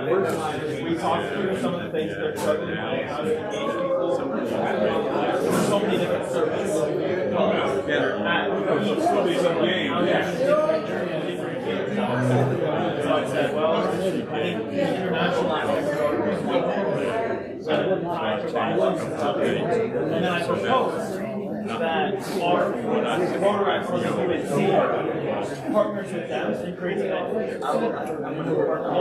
We talked through some of the things they're struggling with, how to engage people. There's so many different services. So I said, well, I think international aspects of Rotary is one time for balance and stuff. And then I proposed that our Rotary for the UNC partners with them and creates an all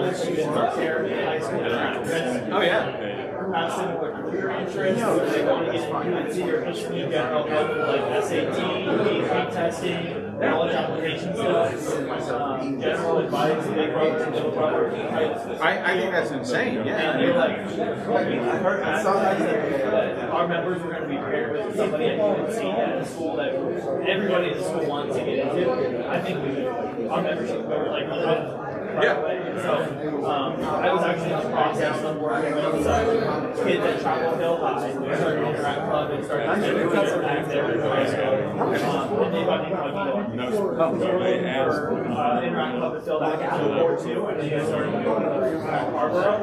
the students are there in high school and oh yeah. Have similar career interests, whether they want to get into UNC or just need general help with like SAT, AP testing, knowledge application stuff, general advice, big brother and little brother. I think that's insane, yeah. And they're like, I heard that our members were going to be paired with somebody at UNC at a school that everybody in the school wants to get into. I think our membership were like, yeah. So I was actually in the process of working with kids at Chapel Hill High. We started an interact club and started doing back there in high school. And they got interact club and filled out after War II, and then they started at Hauber.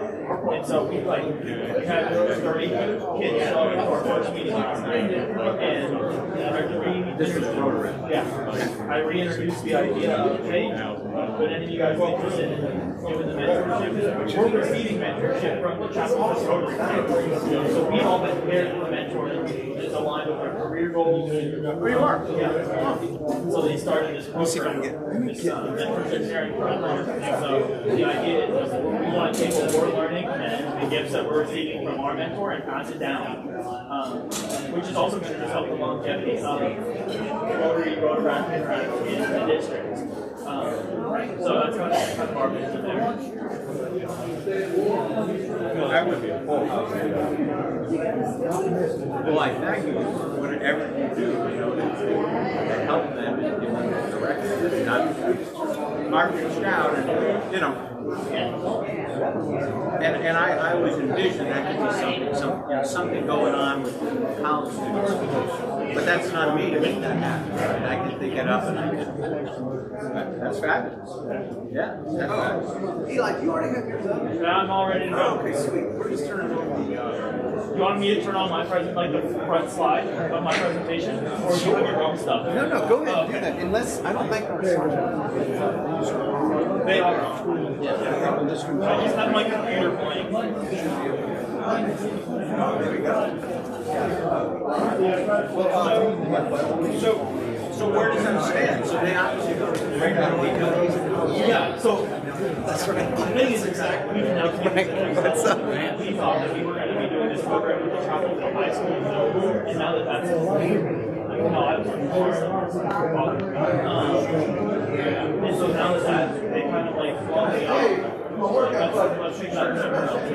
And so we had 30 kids show up to our first meeting last night, and I reintroduced the idea of, hey, would any of you guys be interested in doing the mentorship? We're receiving mentorship from the Chapel Hill Rotary. So we've all been paired with a mentor that's aligned with our career goals. Where you are? Yeah. So they started this program, this mentorship sharing program. And so the idea is we want to take what we're learning and the gifts that we're receiving from our mentor and pass it down, which is also going to just help the longevity of Rotary interact in the district. So that's kind of our vision there. That would be a full house. Well, I thank you for whatever you do, to help them in the direction. I reached out and, and I always envisioned that could be something going on with college students. But that's not me to make that happen. Right? I can pick it up and I can. That's fabulous. Yeah, that's fabulous. Eli, you already have yours up? Yeah, I'm all ready to go. Okay, sweet. We're just turning on the. You want me to turn on my the front slide of my presentation, or do you have your own stuff? No, go ahead and do that. Unless I don't think they are on. Yeah, I just have my computer playing. There we go. So where does that stand? So they obviously go right now. Yeah, so that's right. The thing is exactly we thought that we were going to be doing this program with the Chapel Hill High School, and now that that's and so now that they kind of like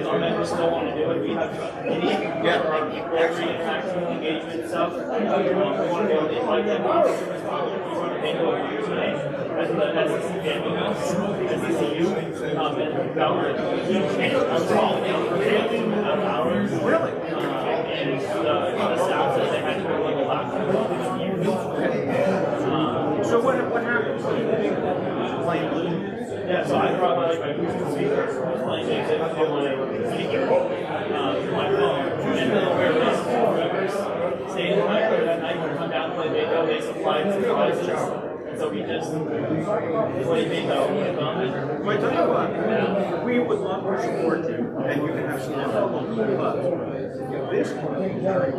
our members still want to do it. We have every interaction engagement stuff. We want to be able to invite them to as the family house, as the CU, and hours. Really? And the staff said they had to go like a laptop. So what happened? Yeah, so I brought my acoustic speaker, playing music on my speaker, my phone, and then where this stayed in my car that night, would come down and play bingo, they supplied some devices. So we just play bingo with them. But tell you what, we would love to support you, and you can have some help on the club. This one is very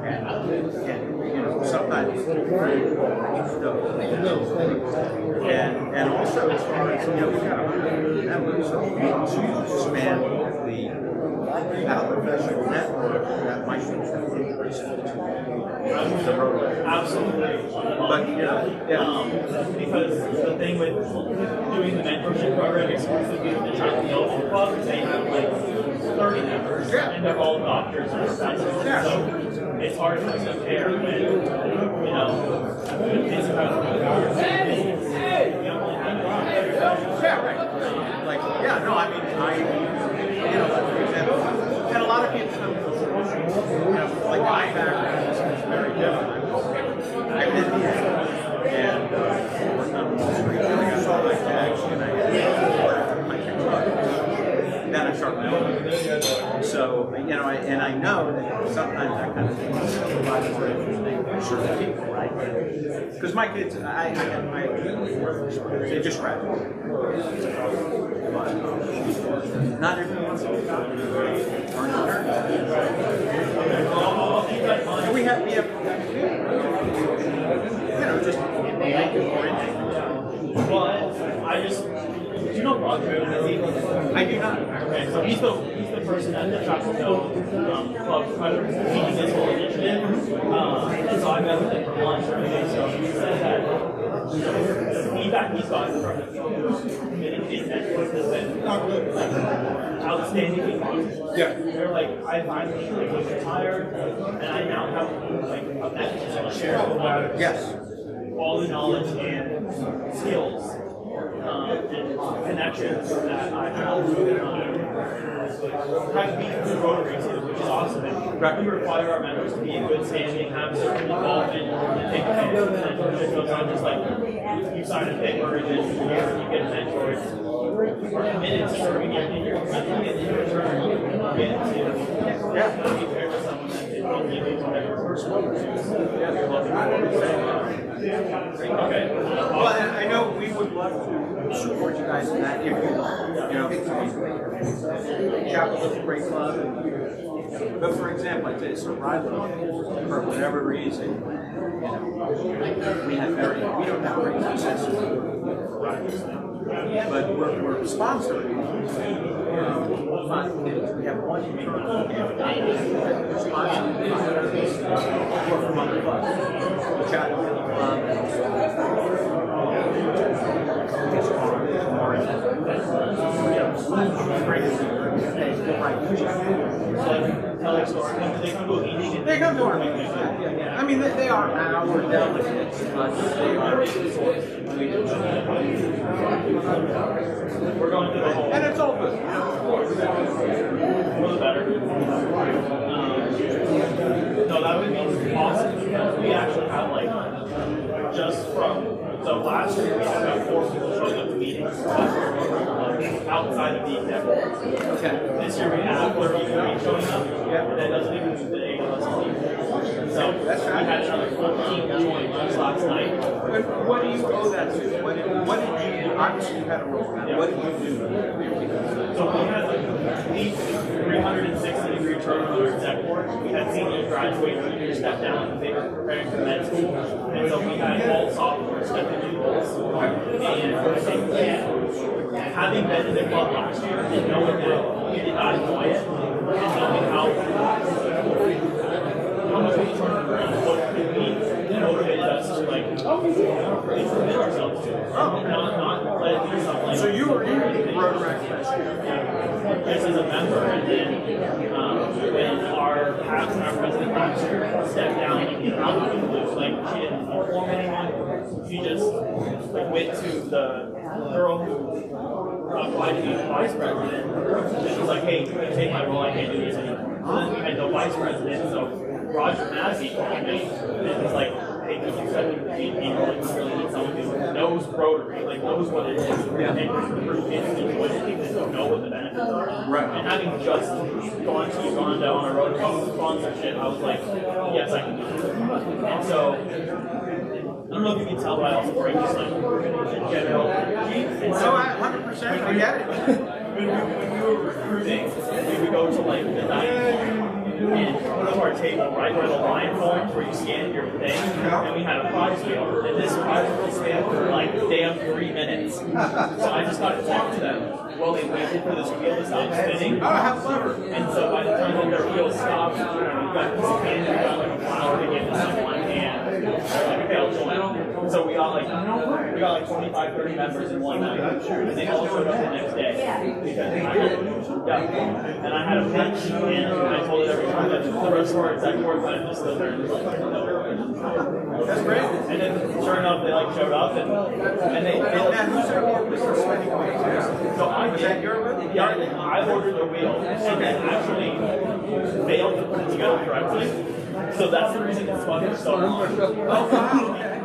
and sometimes and also as far as we've got 100 members, so to expand the professional network that might be of interest to the Rotary. Absolutely. But because the thing with doing the mentorship program exclusively with the Chapel Hill Club is they have like 30 members, and they're all doctors and professors. Yeah. So it's hard to compare when it's about for example, and a lot of people come like my background is very different. I've been here and worked on Wall Street, I saw my tax and I department. So, you know, and I know that sometimes that kind of thing provides for interesting certain people, right? Because my kids, they just graduated. But not everyone wants to be and we have, you know, just make it more interesting. Well, I just, do you know Roger? I do not. Okay, so he's the person at the Chocolate Hill Club kind of leading this whole initiative. And so I met with him for lunch every day. So he said that the feedback he's gotten from the community network has been like outstandingly positive. Yeah. They're like, I finally was retired, and I now have like a mechanism to share Yes. all the knowledge and skills and connections that I have been through Rotary too, which is awesome. And we require our members to be in good standing, have certain involvement, and take advantage of mentorship. So it's not just like you sign a paper and then you get a mentor. We're committed to serving you, and you're committed in return. You're committed to be fair to someone that they don't give you whatever person. Yeah, you're looking for what to say. Okay. Well, and I know we would love to support you guys in that if you want. You know, Chapel is a great club. But for example, I'd say Riley, for whatever reason, you know, we don't have great success with Riley. But we're sponsoring 5 kids. We have one internal campaign sponsoring 5 kids from other clubs. The Chapel Club and also they come to our meetings. I mean, they are our delegates, but they are We're going through the whole. and it's all good. For the better. No, that would be awesome because we actually have like just from so last year we had about 4 people showing up to meetings outside of the exec board. Okay. This year we have 33 showing up. Yeah. That doesn't even do the 8 of us leave. So we had another 14 join just last night. What do you owe that to? What did you do? Obviously you had a role. Yeah. What did you do? So we had like at least 360-degree turnover in exec board. We had seniors graduate, juniors step down, and they were preparing for med school. And so we had all sophomores step into roles. And I think having been in the club last year and knowing that we did not enjoy it, and knowing how much we turned around, what it could be, it motivated us to like really commit ourselves to it. Not let it be something like. So you were in Rotary last year. Just as a member, and then when our paths and our president last year stepped down out of the blue, like she didn't inform anyone, she just like went to the girl who applied to be the vice president, and she was like, hey, can you take my role? I can't do this anymore. And then we had no vice president, so Roger Massey called me and was like, hey, can you send me the people? Like, we really need someone who knows Rotary, like knows what it is, and recruit kids who enjoy it, and know what the benefits are. Right. And having just gone to Uganda on a Rotary sponsorship, I was like, yes, I can do it. And so, I don't know if you can tell, but I also bring just like general energy. And so, 100%, I get it. when we were recruiting, we would go to like the dining and one of our table right where the line forms where you scan your thing, and we had a prize wheel, and this prize wheel spanned for like damn 3 minutes. So I just got to talk to them while they waited for this wheel to stop spinning. Oh, how clever. And so by the time that their wheel stopped, we got this candy, we got like a flower to give to someone, and like, okay, I'll join. So we got like 25, 30 members in one night, and they all showed up the next day. Because and I had a pitch, and I told it every time that the rest of our exec board kind of just stood there and was like, that's great. And then sure enough, they like showed up, and they Who's their more business spending money? so I did. Yeah, I ordered the wheel, and then actually failed to put it together correctly. So that's the reason it's spun for so long. Oh, wow, okay.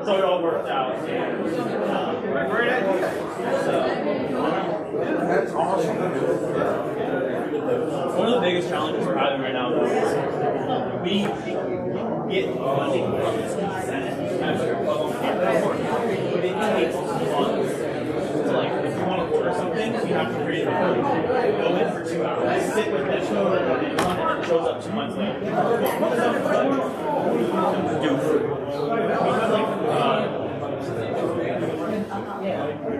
So it all worked out. Great idea. So, That's awesome. we get funding from the Senate after but it takes months. So like, if you want to order something, you have to create a code. Go in for 2 hours, sit with that code, and it shows up 2 months later. What does that do? Because like,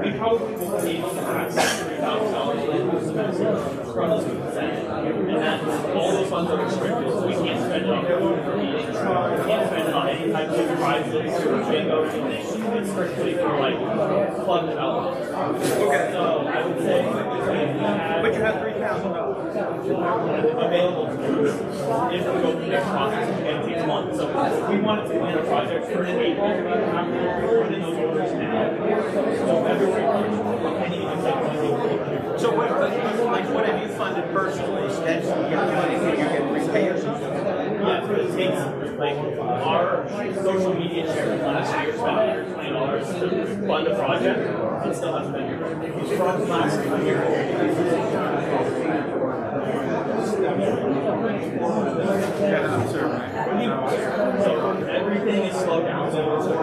we probably will need to have $3,000 from the student senate, and that all those funds are restricted, so we can't spend it on food for meetings, we can't spend it on any types of prizes or bingo or anything. It's strictly for like fund development. Okay. So I would say if we had, But you have $3,000. available to us if we go through the next process and it takes months. So if we wanted to plan a project for April, we have to put in those orders now. So February, and even So what have you funded personally? That you get money, can you get repay or something? yeah, but it takes like our social media share last year spent $120 to fund a project. It still hasn't been here. From last year. Yeah, I'm sure. So everything is slowed down. So it's to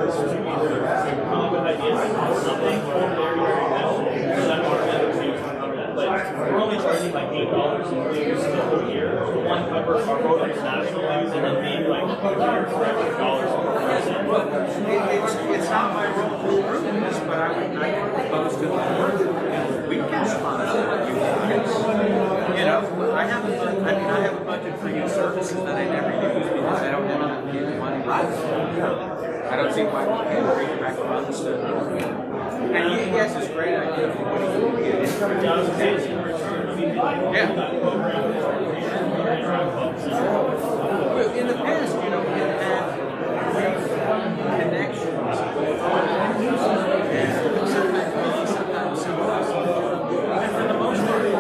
either come up with ideas to do something or very, very little. So that our members use to cover that. But we're only charging like $8 in dues the whole year. One covers our Rotary national dues and then maybe like $100 for extra dollars per person. It's not my role to approve this, but I propose to the board. We can sponsor you guys. You know, I have a budget for youth services that I never use because I don't have enough kids money. I don't see why we can't bring it back funds to. And yes, it's a great idea. Yeah. In the past, you know, we had connections. Sometimes and for the most part, it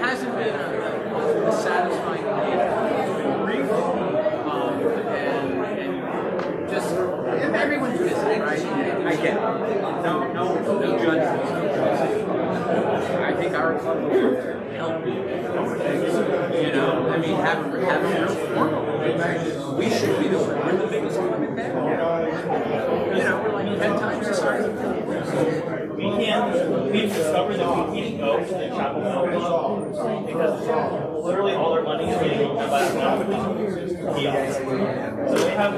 hasn't been a satisfying thing. It's been brief, and just everyone's busy, right? I get it. No judgments. I think our club will help you. You know, I mean, have a real formal. We should be we're the biggest club in town. You know, we're like 10 times the size of We've discovered that we can't go to the Chapel Hill Club because literally all our money is getting eaten by the kiosks. So they have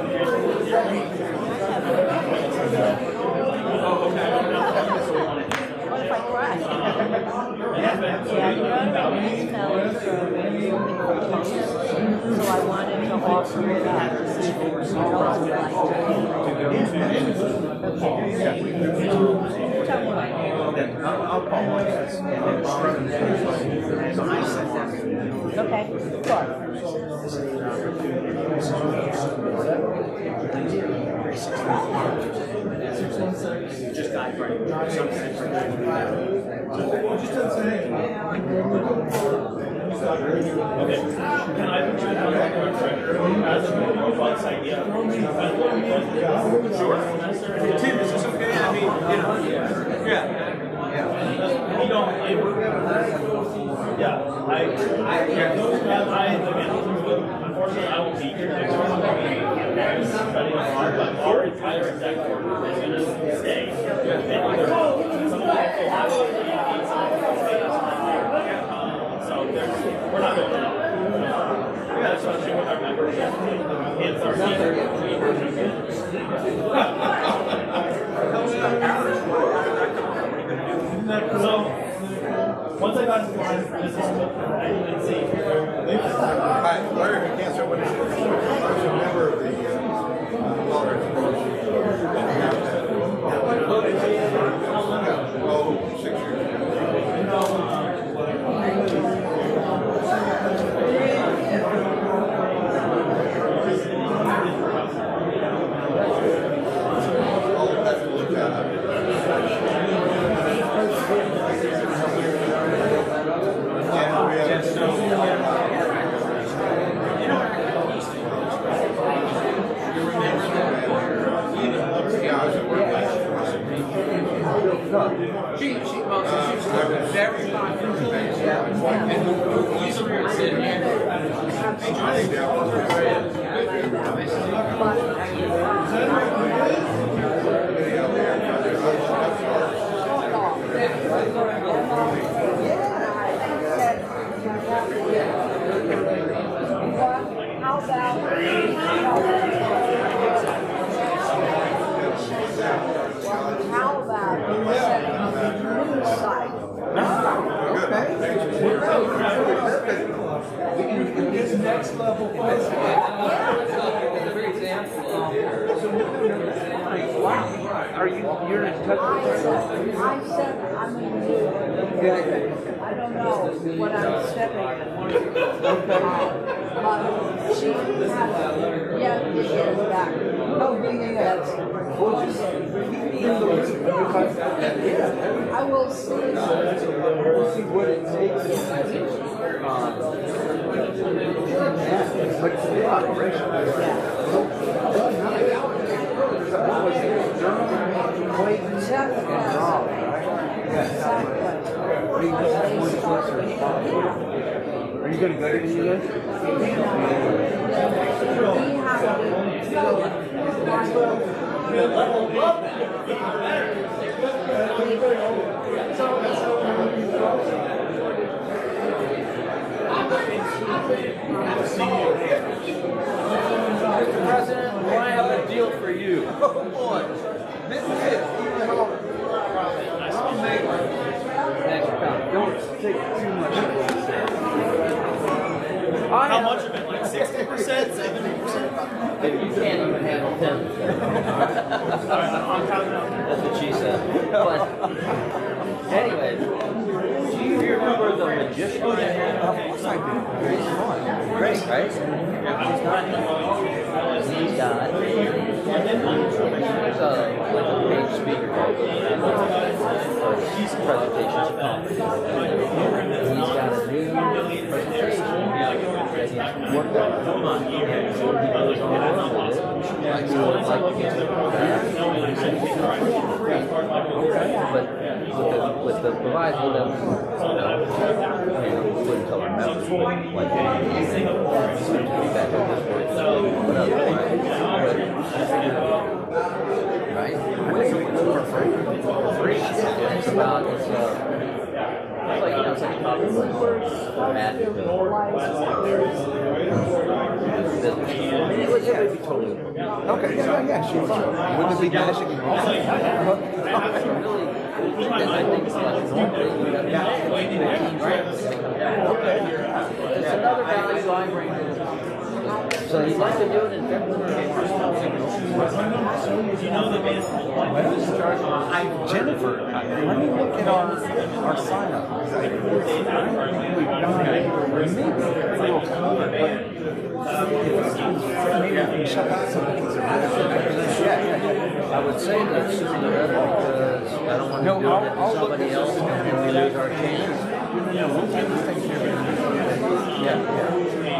What if I cry? So I wanted to offer that to see if there was no one would like to go. I'll call one. Okay, sure. Just died right. Okay. Can I put you in contact with our director who has a more robust idea of what we want to do? Sure. Tim, is this okay? I mean, you know, yeah. We don't. Unfortunately, I won't be here next week. Studying hard, but our entire exec board is going to stay. And either some of the local highway needs so we're not going to. We got to start with our members. It's our leader. So, once I got into line for this, I didn't see. Hi, Larry, you can't say what it is. I was a member of the Oh, 6 years. She's very How about setting up a news site? This next level. For example, are you're in touch I said I'm going to do it. I don't know what I'm stepping in. But she has, yeah, it is back. Oh, yeah. I will see. We'll see what it takes. But it's the operation. Are you going to go to any of this? Mr. President, I have a deal for you. Oh boy. This is it. Next time. Don't take too much. How much of it? Like 60%, 70%? You can't even handle 10. That's what she said. But anyway, do you remember the magician? Of course I do. Great, right? He's got he's a paid speaker for presentations of companies. He's got a new presentation that he's worked on. And so he goes on with it. Like he would like to get to but with the proviso that wouldn't tell our members like feedback on this work. But right? For free. It's about it's like it's like a topic for magic. It would be totally Okay, yeah, sure. Wouldn't it be magic and all? really. I think it's like normally we have it's another value I bring to it. So you'd like to do it in February? Jennifer, let me look at our sign up. Maybe a little cover, but maybe we can shut out some because I would say that sooner the better because I don't want to do it to somebody else and we lose our chance. Yeah.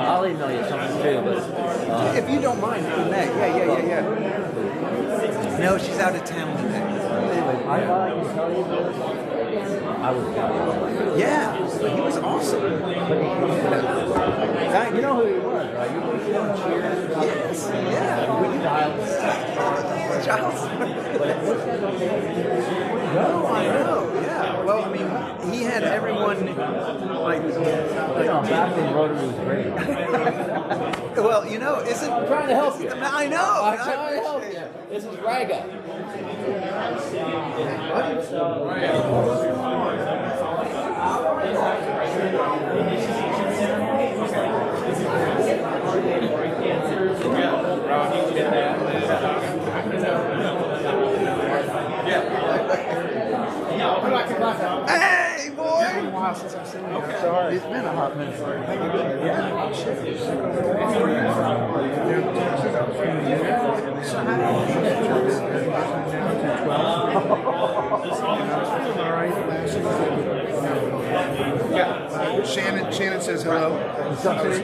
I'll email you something too, but if you don't mind, yeah. No, she's out of town today. anyway, I can tell you this. I was down. Yeah, he was awesome. You know who he was, right? You were cheering. Yes, yeah. Giles. No, I know. Yeah. Well, I mean, he had everyone like. Back in Rotary was great. Well, you know, isn't I'm trying to help you. I know. I'm trying to help you. This is Raga. Hey, boy! It's been a while since I've seen you. Sorry. It's been a hot minute. Yeah. Yeah. Shannon says hello. I was talking to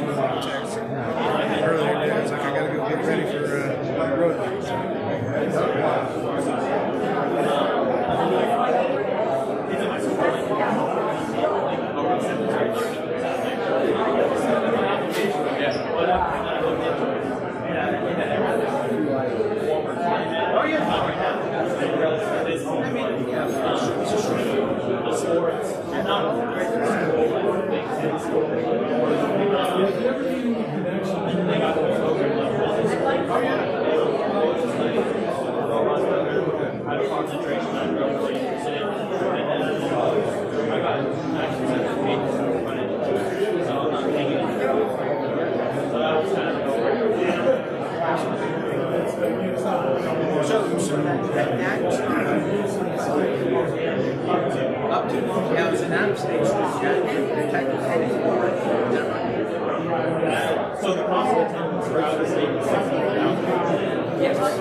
him on text earlier. I was like, I gotta go get ready for Rotary. I mean, yeah, the sports, you're not only great for school, like big kids school, and then they got the program I had concentration on really interested in, and then I got actually certificated for running, so I'm not taking it. So that was kind of so that's up to now as an app station, you're technically so the cost of attendance for out of state is $60,000. Yes. I'm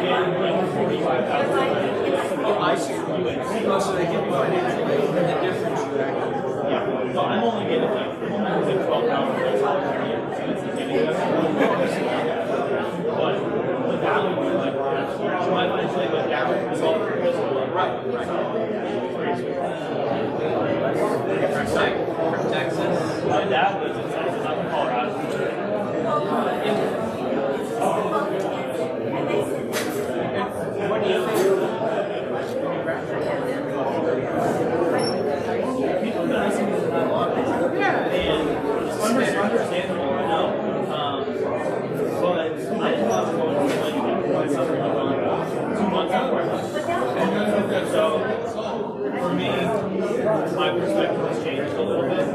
getting like $45,000. oh, I see. Oh, so they give you financial aid and the difference you actually. Yeah. So I'm only getting like $12,000 a year. But the value, like, my financial aid down is all for physical. Right. From Texas. My dad lives in Texas. I'm in Colorado. What do you think? People have been asking me that a lot. Yeah, and it's understandable, I know. But I didn't have to go into like something like 2 months after. So for me, my perspective has changed a little bit.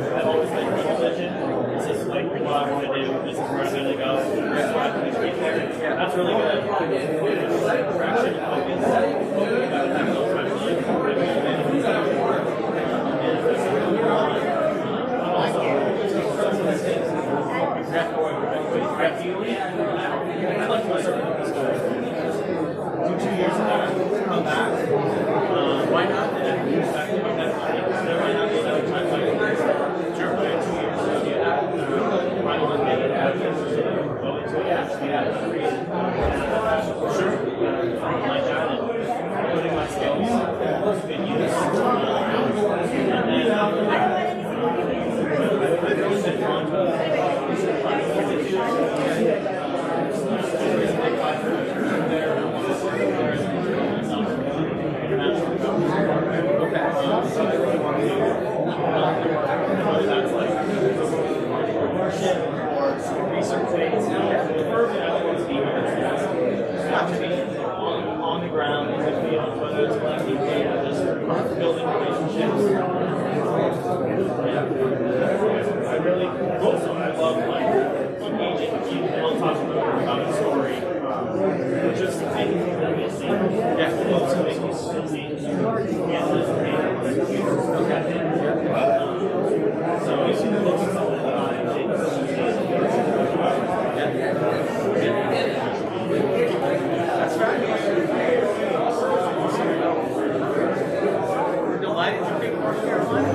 I've always been tunnel vision. It's just like what I want to do. This is where I'm going to go. This is where I'm going to get there. That's really good. Traction and focus. You got to have those ideally, I'd like to start with this do 2 years ago, come back. Why not? And then move back to my next there might not be another time like sure, 2 years to do that. Might want to get it out of go into it, actually out of creative. Sure. Like that and putting my skills in use. And then I've really been drawn to that's like research phase. Perfect. I think it's deep. On the ground, in the field, whether it's collecting data, just building relationships. I really also I love like engaging with you and I'll talk about a story. Just making people see. Yeah, also making you see. So you see the looks of something that I think that's right. We're delighted to pick North Carolina.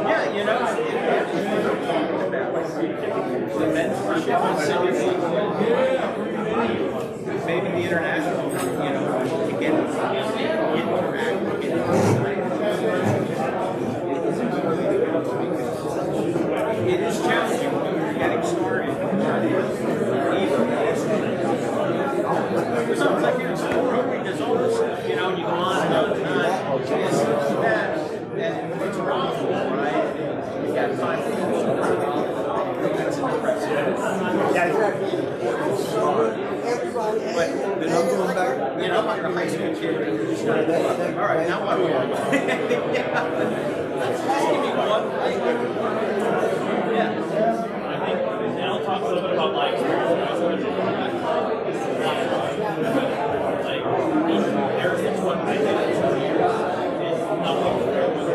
Yeah, you know, the mentorship and synergy, maybe the international, you know, to get interact, get it is challenging when you're getting started. Sounds like you're Rotary does all this stuff, you know, you go on and on and on, this, that, and it's wrong, right? You got time for that's impressive. Yeah, exactly. But then I'm going back, you know, like a high school kid, you're just not, all right, now what do I want? Just give me one thing. Yeah. I think, and I'll talk a little bit about my experience. Like, there's what I did in 2 years is nothing compared with the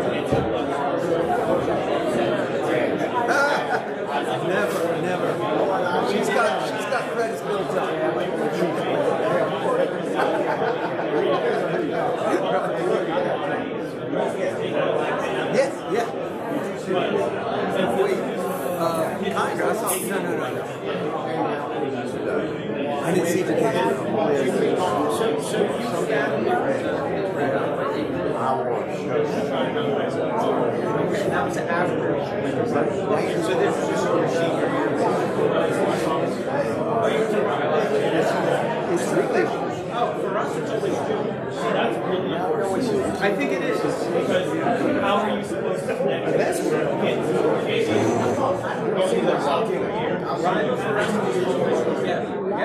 Never. She's got credits built up. Yes, yeah. Wait, Tiger, I saw. No. I didn't see the camera. So you got that was after. So this is just your senior year. Yeah,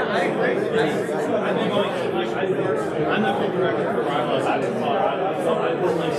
I agree. I've been going, I'm the co-director for Rivals out in Colorado, so I personally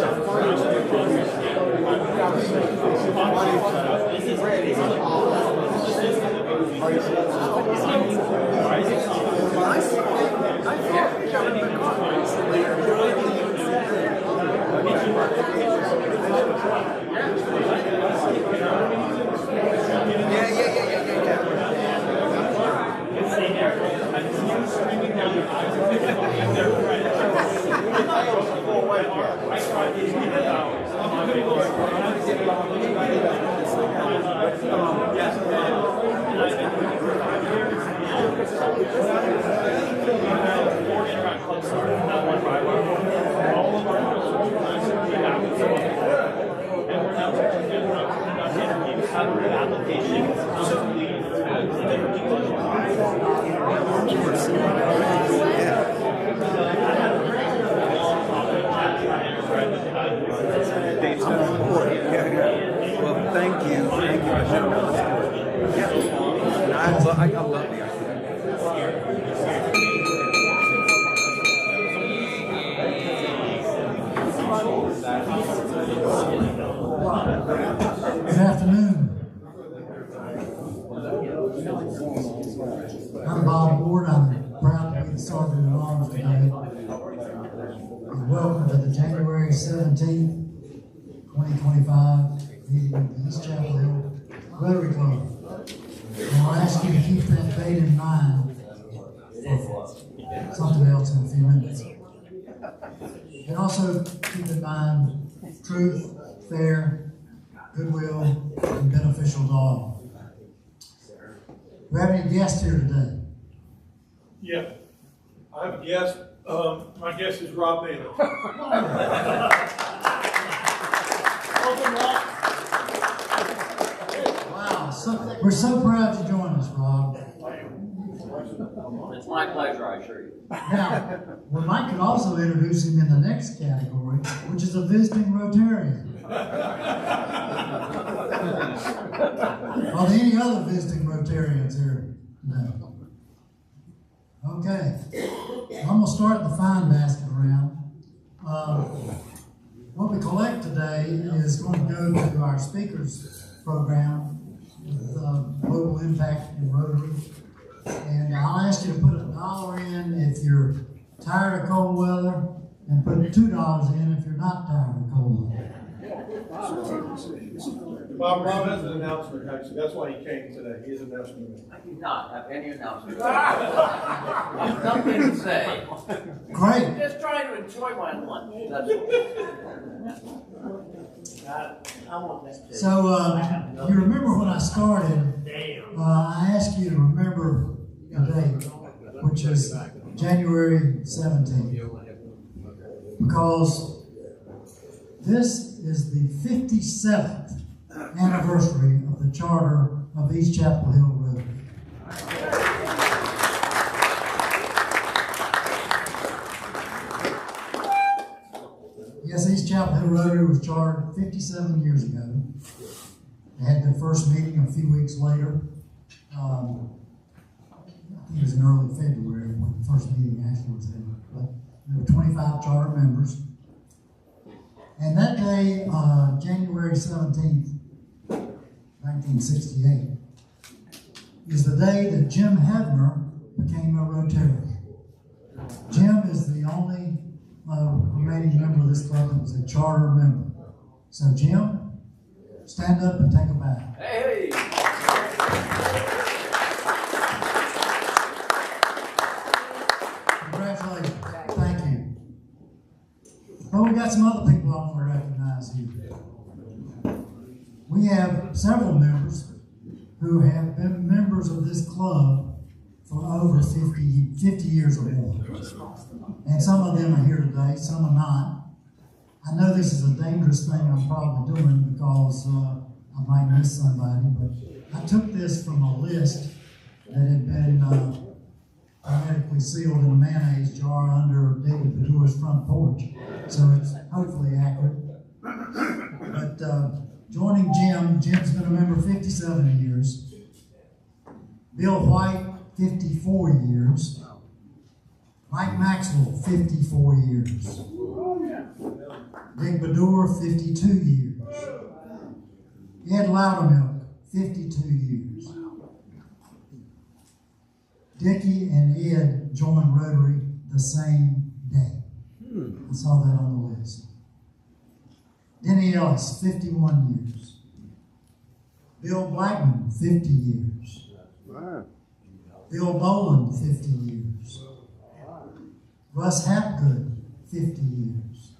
Well, thank you for showing us. Yeah. And I love the idea. Good afternoon. I'm Bob Ward. I'm proud to be the Sergeant at Arms today. And welcome to the January 17th, 2025 meeting of the East Chapel Hill Rotary Club. And I'll ask you to keep that date in mind for something else in a few minutes. And also keep in mind truth, fair, goodwill, and beneficial to all. Do we have any guests here today? Yeah, I have a guest. My guest is Rob Bailey. Wow, we're so proud you joined us, Rob. It's my pleasure, I assure you. Now, we might could also introduce him in the next category, which is a visiting Rotarian. Are there any other visiting Rotarians here? No. Okay. I'm going to start the fine basket round. What we collect today is going to go to our speakers program with Global Impact in Rotary. And I'll ask you to put $1 in if you're tired of cold weather, and put $2 in if you're not tired of cold weather. Rob has an announcement, actually. That's why he came today. He has an announcement. I do not have any announcement. Nothing to say. Great. I'm just trying to enjoy my lunch. That's So, you remember when I started, I asked you to remember the date, which is January 17th, because this is the 57th anniversary of the charter of East Chapel Hill Rotary. Yes, East Chapel Hill Rotary was chartered 57 years ago. They had their first meeting a few weeks later. I think it was in early February when the first meeting actually was held. But there were 25 charter members. And that day, January 17th, 1968, is the day that Jim Hedmer became a Rotarian. Jim is the only remaining member of this club that was a charter member. So Jim, stand up and take a bow. Hey! Congratulations. Thank you. But we got some other people I want to recognize here. We have several members who have been members of this club for over 50 years or more. And some of them are here today, some are not. I know this is a dangerous thing I'm probably doing because I might miss somebody, but I took this from a list that had been hermetically sealed in a mayonnaise jar under David Bedour's front porch. So it's hopefully accurate. But joining Jim's been a member 57 years. Bill White, 54 years. Mike Maxwell, 54 years. Dick Bedour, 52 years. Ed Loudermilk, 52 years. Dickie and Ed joined Rotary the same day. I saw that on the list. Denny Ellis, 51 years. Bill Blackman, 50 years. Bill Boland, 50 years. Russ Hapgood, 50 years.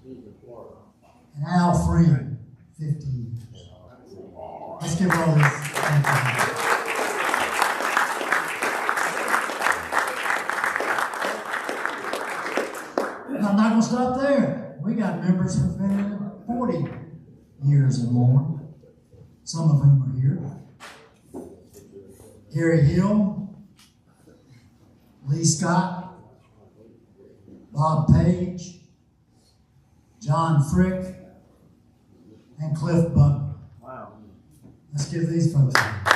And Al Friend, 50 years. Let's give all this. Thank you. I'm not going to stop there. We got members who've been in it 40 years or more, some of whom are here. Gary Hill, Lee Scott, Bob Page, John Frick, and Cliff Butler. Wow. Let's give these folks a hand.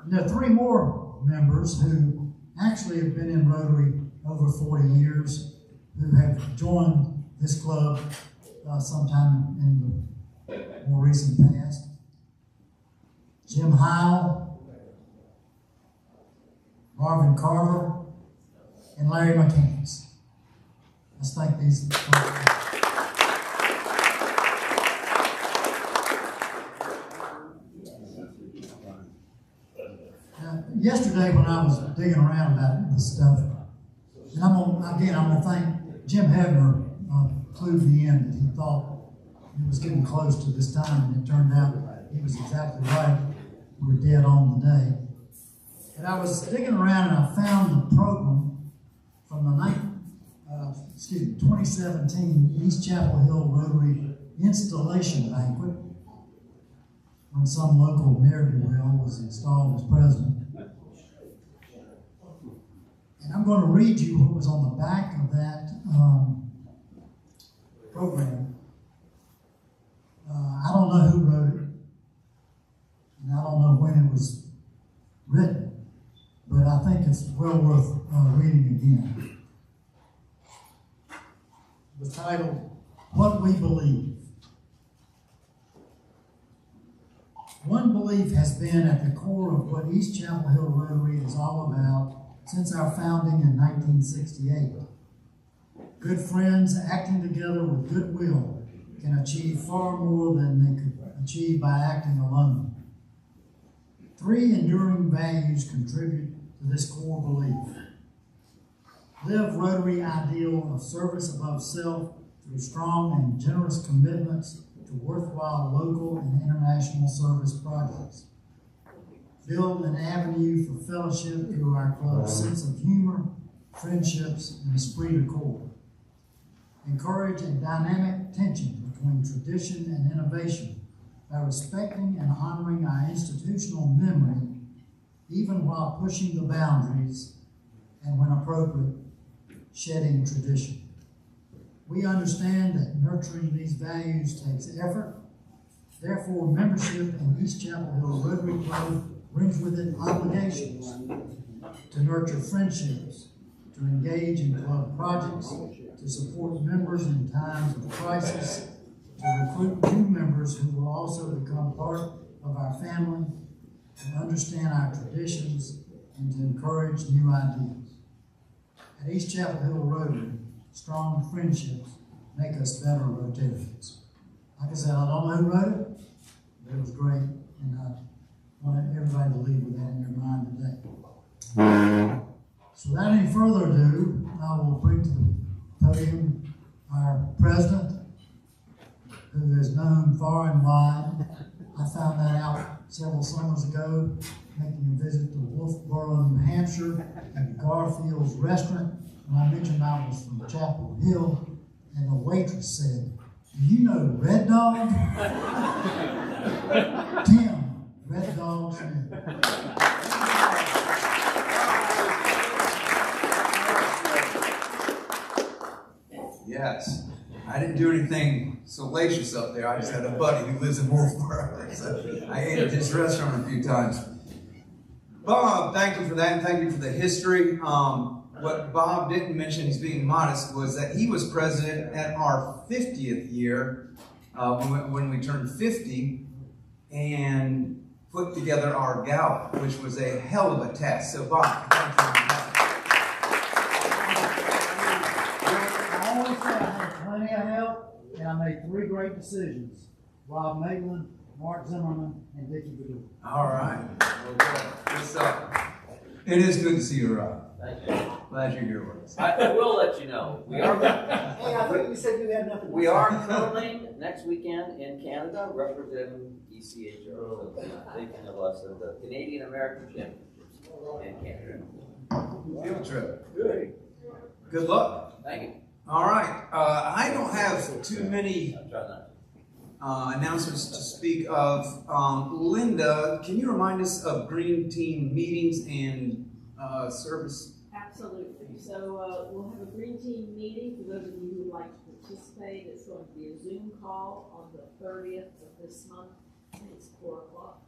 There are three more members who actually have been in Rotary over 40 years, who have joined this club sometime in the more recent past. Jim Heil, Marvin Carver, and Larry McCants. Let's thank these folks. Yesterday when I was digging around about this stuff, and I'm gonna thank Jim Hebner, clued me in that he thought it was getting close to this time, and it turned out he was exactly right. We're dead on the day. And I was digging around and I found the program from the 2017 East Chapel Hill Rotary Installation Banquet, when some local ne'er-do-well was installed as president. And I'm going to read you what was on the back of that program. I don't know who wrote it, and I don't know when it was written, but I think it's well worth reading again. It was titled, What We Believe. One belief has been at the core of what East Chapel Hill Rotary is all about since our founding in 1968. Good friends acting together with goodwill can achieve far more than they could achieve by acting alone. Three enduring values contribute to this core belief. Live Rotary ideal of service above self through strong and generous commitments to worthwhile local and international service projects. Build an avenue for fellowship through our club's sense of humor, friendships, and esprit de corps. Encourage a dynamic tension between tradition and innovation by respecting and honoring our institutional memory, even while pushing the boundaries and, when appropriate, shedding tradition. We understand that nurturing these values takes effort. Therefore, membership in East Chapel Hill Rotary Club brings with it obligations to nurture friendships, to engage in club projects, to support members in times of crisis, to recruit new members who will also become part of our family, to understand our traditions, and to encourage new ideas. At East Chapel Hill Rotary, strong friendships make us better Rotarians. Like I said, I don't know who wrote it, but it was great, and I want everybody to leave with that in their mind today. So without any further ado, I will bring to the podium our president, who is known far and wide. I found that out several summers ago, making a visit to Wolfboro, New Hampshire, at Garfield's restaurant. When I mentioned I was from Chapel Hill, and the waitress said, "Do you know Red Dog?" Tim, Red Dog Smith. Yes, I didn't do anything salacious up there. I just had a buddy who lives in Wolfboro, so I ate at his restaurant a few times. Bob, thank you for that, and thank you for the history. What Bob didn't mention, he's being modest, was that he was president at our 50th year when we turned 50 and put together our gala, which was a hell of a task. So Bob, thank you. I always say I had plenty of help, and I made 3 great decisions. Rob Maitland, Mark Zimmerman, and Dickie Badou. All right. Okay. Good stuff. It is good to see you, Rob. Thank you. Glad you're here with us. I will let you know. We are. Hey, I thought you said you had nothing. We are currently next weekend in Canada representing ECHR. So thinking of us at the Canadian American Championships in Canada. Field trip. Good. Good luck. Thank you. All right. I don't have too many I'll try not to. announcements to speak of. Linda, can you remind us of Green Team meetings and service? Absolutely. So we'll have a Green Team meeting for those of you who would like to participate. It's going to be a Zoom call on the 30th of this month, and it's 4 o'clock.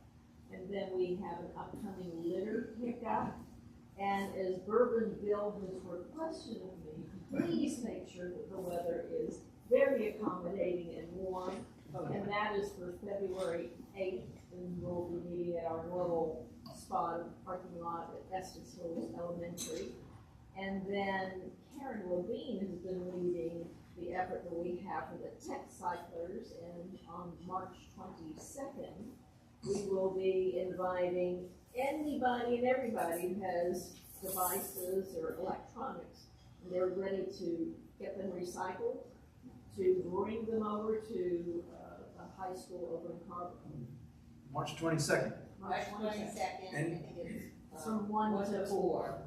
And then we have an upcoming litter pickup. And as Bourbonville has requested of me, please make sure that the weather is very accommodating and warm. And that is for February 8th, and we'll be meeting at our normal spot in the parking lot at Estes Hills Elementary. And then Karen Levine has been leading the effort that we have for the Tech Cyclers, and on March 22nd, we will be inviting anybody and everybody who has devices or electronics, and they're ready to get them recycled, to bring them over to a high school over in Hauber. March 22nd. March 22nd, And I think it's from 1 to 4.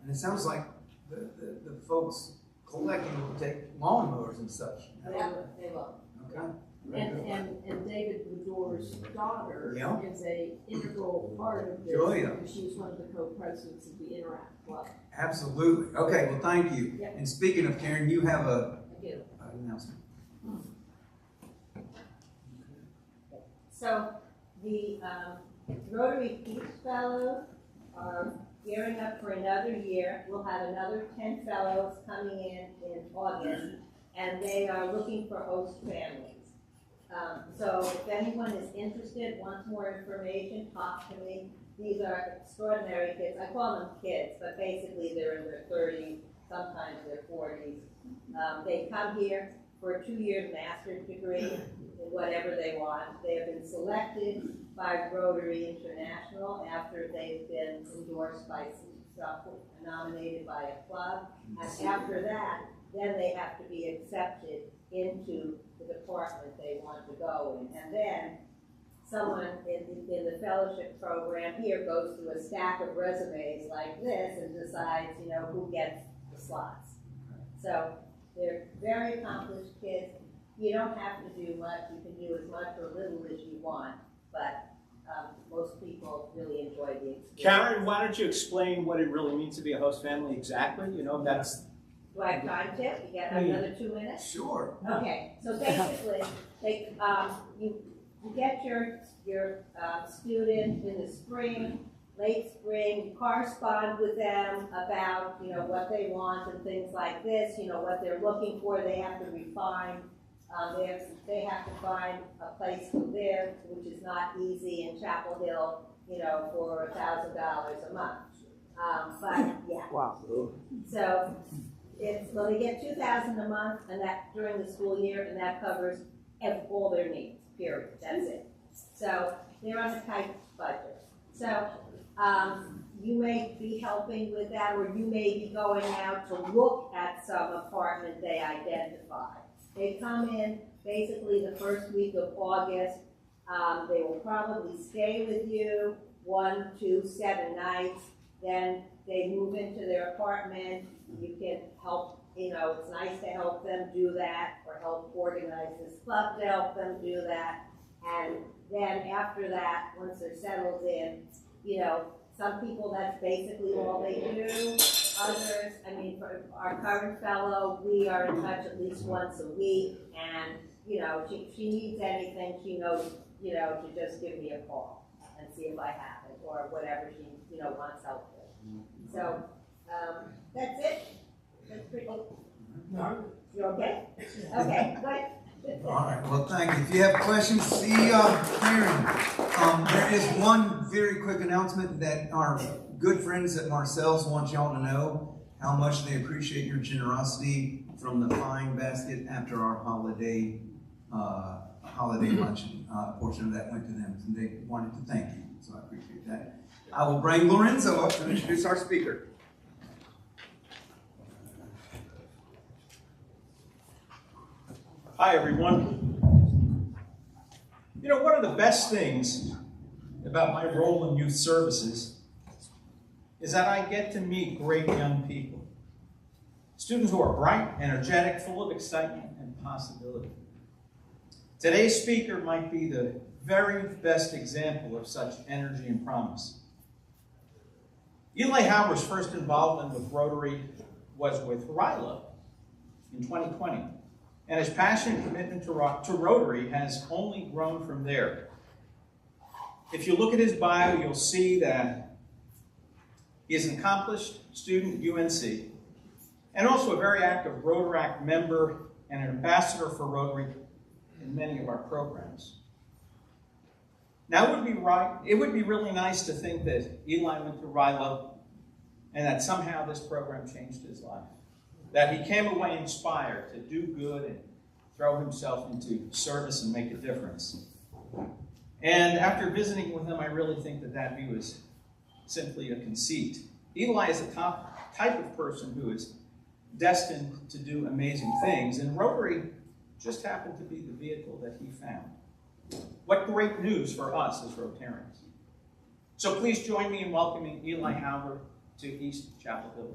And it sounds like the folks collecting will take lawnmowers and such. Yeah, they will. Okay. And David Bedore's daughter Yeah. is a integral part of this. Julia. Because she was one of the co-presidents of the Interact Club. Absolutely. Okay, well, thank you. Yep. And speaking of Karen, you have I do. an announcement. So the Rotary Peace Fellows are gearing up for another year. We'll have another 10 fellows coming in August, and they are looking for host families. So if anyone is interested, wants more information, talk to me. These are extraordinary kids. I call them kids, but basically they're in their 30s, sometimes their 40s. They come here for a 2-year master's degree in whatever they want. They have been selected by Rotary International after they've been endorsed by nominated by a club. And after that, then they have to be accepted into the department they want to go in. And then someone in the fellowship program here goes through a stack of resumes like this and decides, who gets the slots. So they're very accomplished kids. You don't have to do much. You can do as much or little as you want, but most people really enjoy the experience. Karen, why don't you explain what it really means to be a host family exactly? That's. Do I have time, Tip? You got another 2 minutes? Sure. Okay, so basically, you get your student in the spring, late spring, you correspond with them about, what they want and things like this, what they're looking for. They have to refine. They have to find a place to live, which is not easy in Chapel Hill, for $1,000 a month. But yeah. Wow. So they get $2,000 a month, and that during the school year, and that covers all their needs. Period. That's it. So they're on a tight budget. So you may be helping with that, or you may be going out to look at some apartment they identify. They come in basically the first week of August. They will probably stay with you 1, 2, 7 nights. Then they move into their apartment. You can help, it's nice to help them do that, or help organize this club to help them do that. And then after that, once they're settled in, some people, that's basically all they do. Others, for our current fellow, we are in touch at least once a week, and you know, if she needs anything, she knows, you know, to just give me a call and see if I have it or whatever she, you know, wants help with. So, that's it. That's pretty. You okay? Okay, good. All right, well, thank you. If you have questions, see Karen. There is one very quick announcement that our good friends at Marcel's want y'all to know how much they appreciate your generosity from the fine basket after our holiday luncheon. Portion of that went to them, and they wanted to thank you, so I appreciate that. I will bring Lorenzo up to introduce our speaker. Hi, everyone. You know, one of the best things about my role in youth services is that I get to meet great young people. Students who are bright, energetic, full of excitement and possibility. Today's speaker might be the very best example of such energy and promise. Eli Hauber's first involvement with Rotary was with Ryla in 2020. And his passion and commitment to Rotary has only grown from there. If you look at his bio, you'll see that he is an accomplished student at UNC, and also a very active Rotaract member and an ambassador for Rotary in many of our programs. Now, it would be really nice to think that Eli went to Ryla and that somehow this program changed his life. That he came away inspired to do good and throw himself into service and make a difference. And after visiting with him, I really think that view is simply a conceit. Eli is the type of person who is destined to do amazing things, and Rotary just happened to be the vehicle that he found. What great news for us as Rotarians. So please join me in welcoming Eli Hauber to East Chapel Hill.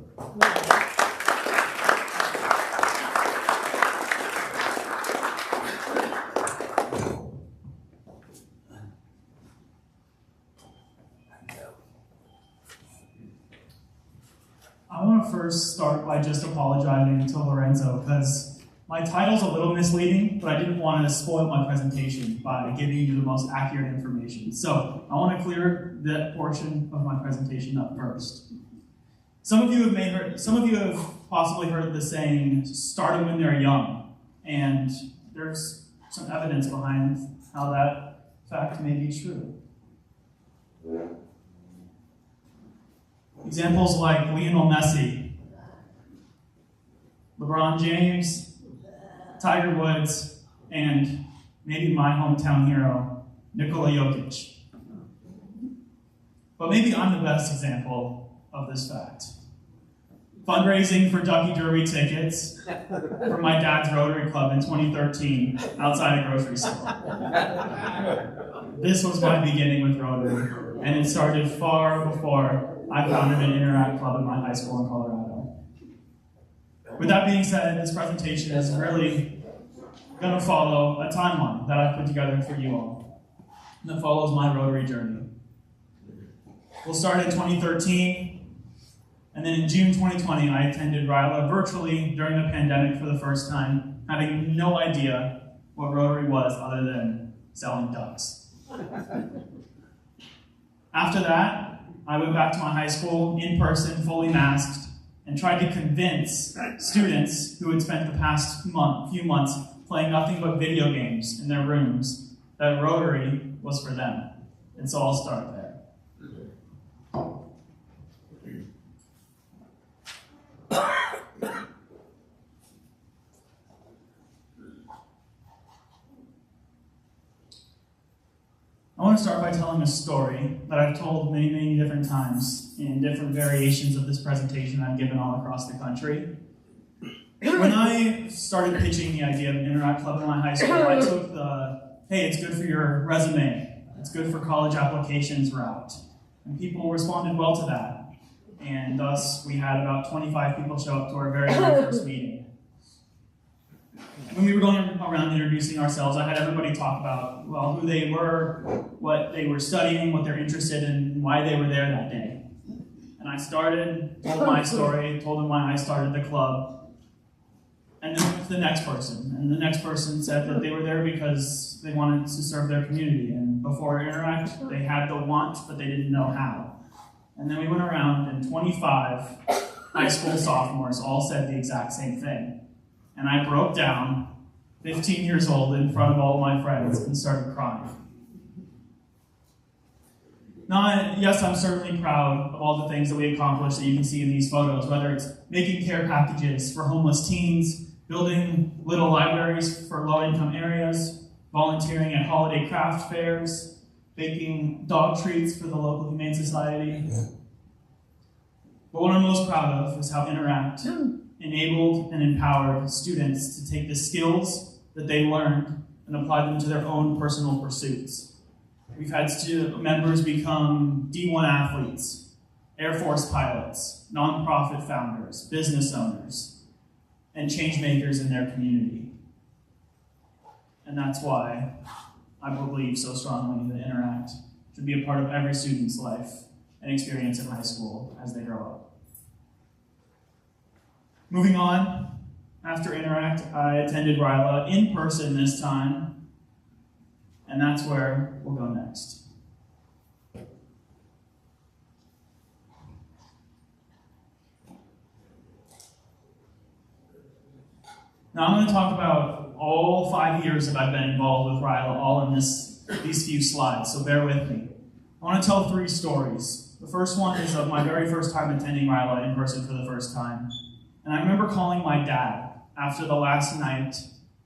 I want to first start by just apologizing to Lorenzo because my title's a little misleading, but I didn't want to spoil my presentation by giving you the most accurate information. So I want to clear that portion of my presentation up first. Some of you have possibly heard the saying, starting when they're young, and there's some evidence behind how that fact may be true. Examples like Lionel Messi, LeBron James, Tiger Woods, and maybe my hometown hero, Nikola Jokic. But maybe I'm the best example of this fact. Fundraising for Ducky Derby tickets for my dad's Rotary Club in 2013 outside a grocery store. This was my beginning with Rotary, and it started far before I founded an Interact Club in my high school in Colorado. With that being said, this presentation is really going to follow a timeline that I've put together for you all that follows my Rotary journey. We'll start in 2013, and then in June 2020, I attended Ryla virtually during the pandemic for the first time, having no idea what Rotary was other than selling ducks. After that, I went back to my high school in person, fully masked, and tried to convince students who had spent the past few months playing nothing but video games in their rooms that Rotary was for them. And so I'll start there. I want to start by telling a story that I've told many, many different times in different variations of this presentation I've given all across the country. When I started pitching the idea of an Interact Club in my high school, I took the, hey, it's good for your resume, it's good for college applications route. And people responded well to that. And thus, we had about 25 people show up to our very first meeting. When we were going around introducing ourselves, I had everybody talk about, well, who they were, what they were studying, what they're interested in, and why they were there that day. And I told my story, told them why I started the club. And then the next person. And the next person said that they were there because they wanted to serve their community. And before Interact, they had the want, but they didn't know how. And then we went around, and 25 high school sophomores all said the exact same thing. And I broke down, 15 years old, in front of all my friends and started crying. Now, yes, I'm certainly proud of all the things that we accomplished that you can see in these photos, whether it's making care packages for homeless teens, building little libraries for low-income areas, volunteering at holiday craft fairs, baking dog treats for the local Humane Society. But what I'm most proud of is how Interact enabled and empowered students to take the skills that they learned and apply them to their own personal pursuits. We've had student members become D1 athletes, Air Force pilots, nonprofit founders, business owners, and change makers in their community. And that's why I believe so strongly that Interact should be a part of every student's life and experience in high school as they grow up. Moving on, after Interact, I attended RILA in person this time, and that's where we'll go next. Now I'm going to talk about all 5 years that I've been involved with RILA, all in these few slides, so bear with me. I want to tell 3 stories. The first one is of my very first time attending RILA in person for the first time. And I remember calling my dad after the last night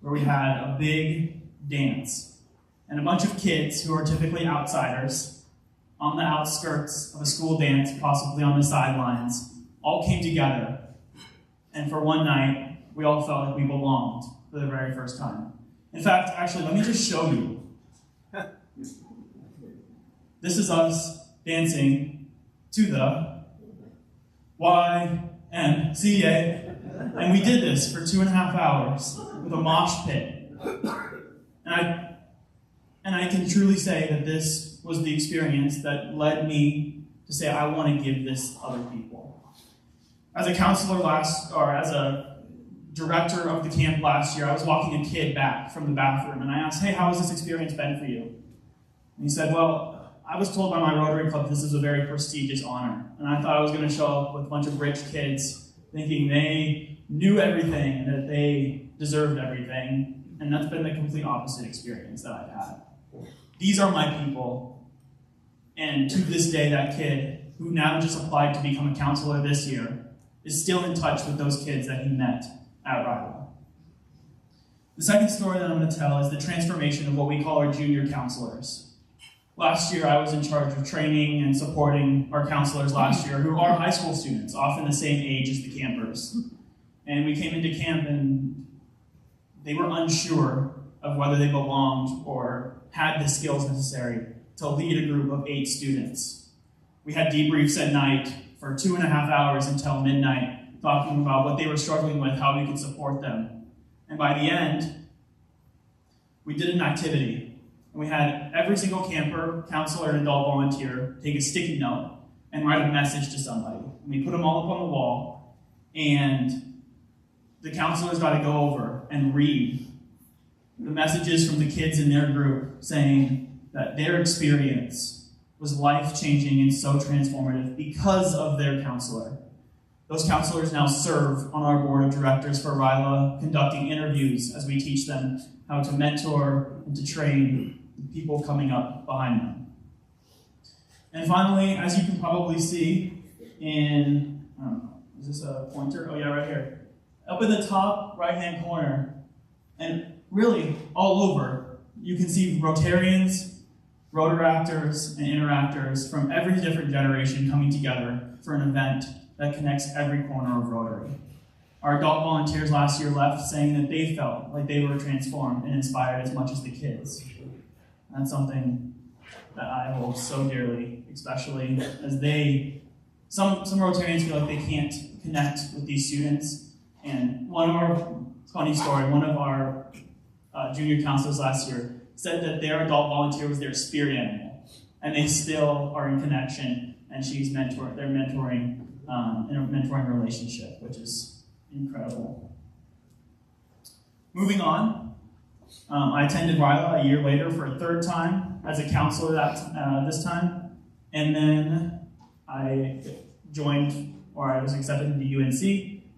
where we had a big dance. And a bunch of kids who are typically outsiders on the outskirts of a school dance, possibly on the sidelines, all came together. And for one night, we all felt like we belonged for the very first time. In fact, actually, let me just show you. This is us dancing to the YMCA. And we did this for 2.5 hours with a mosh pit. And I can truly say that this was the experience that led me to say, I want to give this to other people. As a counselor as a director of the camp last year, I was walking a kid back from the bathroom, and I asked, hey, how has this experience been for you? And he said, well, I was told by my Rotary Club this is a very prestigious honor, and I thought I was going to show up with a bunch of rich kids thinking they knew everything and that they deserved everything, and that's been the complete opposite experience that I've had. These are my people, and to this day, that kid, who now just applied to become a counselor this year, is still in touch with those kids that he met at RILA. The second story that I'm going to tell is the transformation of what we call our junior counselors. Last year, I was in charge of training and supporting our counselors last year, who are high school students, often the same age as the campers. And we came into camp, and they were unsure of whether they belonged or had the skills necessary to lead a group of 8 students. We had debriefs at night for 2.5 hours until midnight, talking about what they were struggling with, how we could support them. And by the end, we did an activity. And we had every single camper, counselor, and adult volunteer take a sticky note and write a message to somebody. And we put them all up on the wall, and the counselors got to go over and read the messages from the kids in their group saying that their experience was life-changing and so transformative because of their counselor. Those counselors now serve on our board of directors for RILA, conducting interviews as we teach them how to mentor and to train the people coming up behind them. And finally, as you can probably see in, I don't know, is this a pointer? Oh yeah, right here. Up in the top right-hand corner, and really all over, you can see Rotarians, Rotaractors, and Interactors from every different generation coming together for an event that connects every corner of Rotary. Our adult volunteers last year left saying that they felt like they were transformed and inspired as much as the kids. That's something that I hold so dearly, especially as some Rotarians feel like they can't connect with these students. And funny story, one of our junior counselors last year said that their adult volunteer was their spirit animal, and they still are in connection, and they're mentoring in a mentoring relationship, which is incredible. Moving on, I attended RILA a year later for a third time as a counselor this time, and then I I was accepted into UNC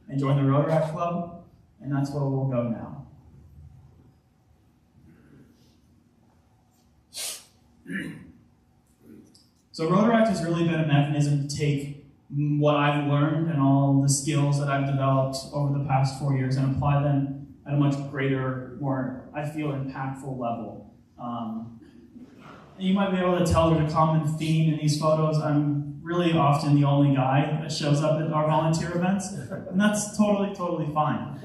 and joined the Rotary Club, and that's where we'll go now. So Rotaract has really been a mechanism to take what I've learned and all the skills that I've developed over the past 4 years and apply them at a much greater, more, I feel, impactful level. You might be able to tell there's a common theme in these photos. I'm really often the only guy that shows up at our volunteer events, and that's totally fine.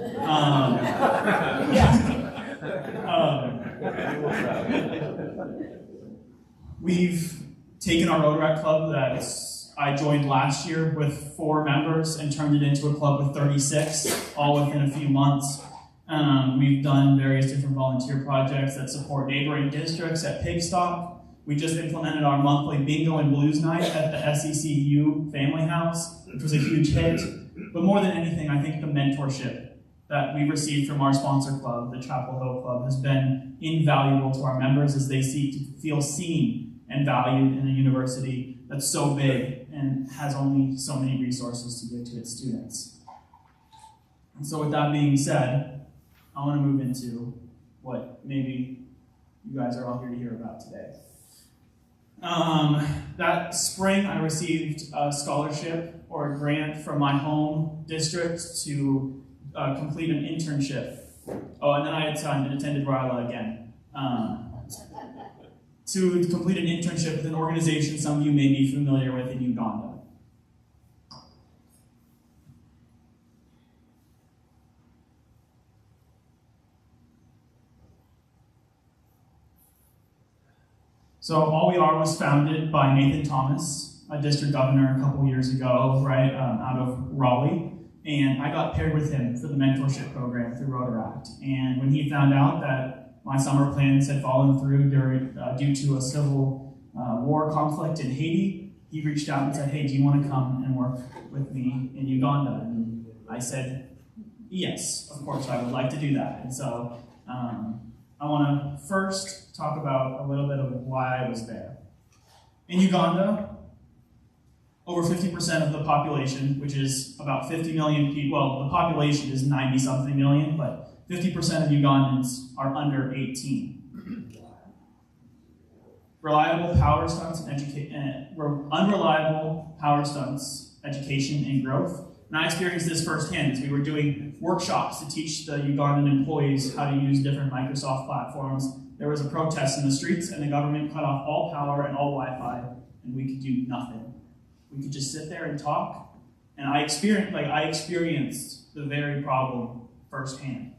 We've taken our Rotary Club that I joined last year with 4 members and turned it into a club with 36, all within a few months. We've done various different volunteer projects that support neighboring districts at Pigstock. We just implemented our monthly bingo and blues night at the SECU Family House, which was a huge hit. But more than anything, I think the mentorship that we received from our sponsor club, the Chapel Hill Club, has been invaluable to our members as they seek to feel seen and valued in a university that's so big and has only so many resources to give to its students. And so with that being said, I want to move into what maybe you guys are all here to hear about today. That spring, I received a scholarship or a grant from my home district to complete an internship. Oh, and then I attended RILA again. To complete an internship with an organization some of you may be familiar with in Uganda. So All We Are was founded by Nathan Thomas, a district governor a couple years ago, right, out of Raleigh. And I got paired with him for the mentorship program through Rotaract. And when he found out that my summer plans had fallen through due to a civil war conflict in Haiti, he reached out and said, hey, do you want to come and work with me in Uganda? And I said, yes, of course, I would like to do that. And so I want to first talk about a little bit of why I was there. In Uganda, over 50% of the population, which is about 50 million people, well, the population is 90-something million, but 50% of Ugandans are under 18. Unreliable power stunts, education, and growth. And I experienced this firsthand as we were doing workshops to teach the Ugandan employees how to use different Microsoft platforms. There was a protest in the streets, and the government cut off all power and all Wi-Fi, and we could do nothing. We could just sit there and talk, and I experienced the very problem firsthand.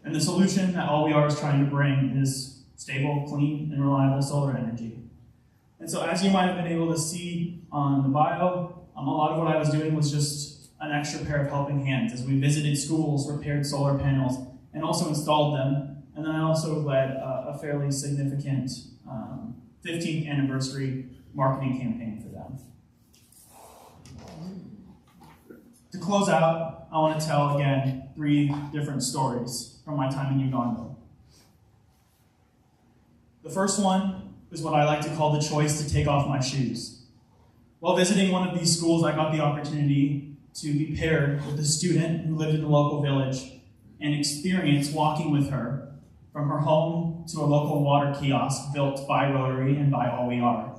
And the solution that All We Are is trying to bring is stable, clean, and reliable solar energy. And so as you might have been able to see on the bio, a lot of what I was doing was just an extra pair of helping hands as we visited schools, repaired solar panels, and also installed them. And then I also led a fairly significant 15th anniversary marketing campaign for them. To close out, I want to tell again 3 different stories from my time in Uganda. The first one is what I like to call the choice to take off my shoes. While visiting one of these schools, I got the opportunity to be paired with a student who lived in the local village and experience walking with her from her home to a local water kiosk built by Rotary and by All We Are.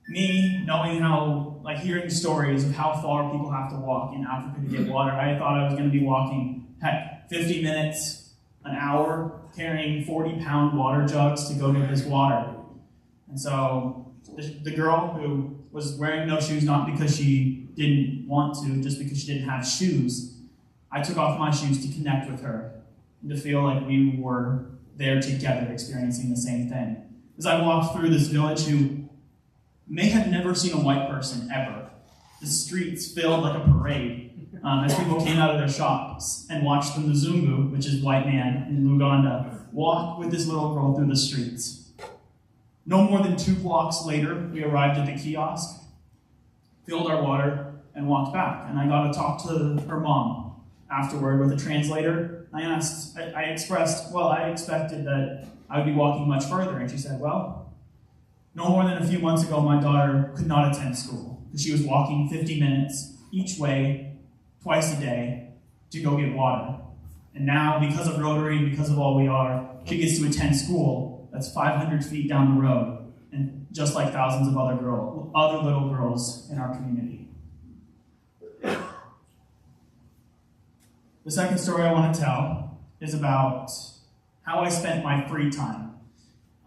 Me, knowing how, hearing stories of how far people have to walk in Africa to get water, I thought I was going to be walking, 50 minutes, an hour, carrying 40-pound water jugs to go get this water. And so the girl who was wearing no shoes, not because she didn't want to, just because she didn't have shoes, I took off my shoes to connect with her and to feel like we were there together experiencing the same thing. As I walked through this village who may have never seen a white person ever, the streets filled like a parade as people came out of their shops and watched the Mzungu, which is white man in Uganda, walk with this little girl through the streets. No more than 2 blocks later, we arrived at the kiosk, filled our water, and walked back. And I got to talk to her mom. afterward with a translator. I expected that I would be walking much further. And she said, well, no more than a few months ago, my daughter could not attend school because she was walking 50 minutes each way, twice a day, to go get water. And now, because of Rotary, because of all we are, she gets to attend school that's 500 feet down the road, and just like thousands of other little girls in our community. The second story I want to tell is about how I spent my free time.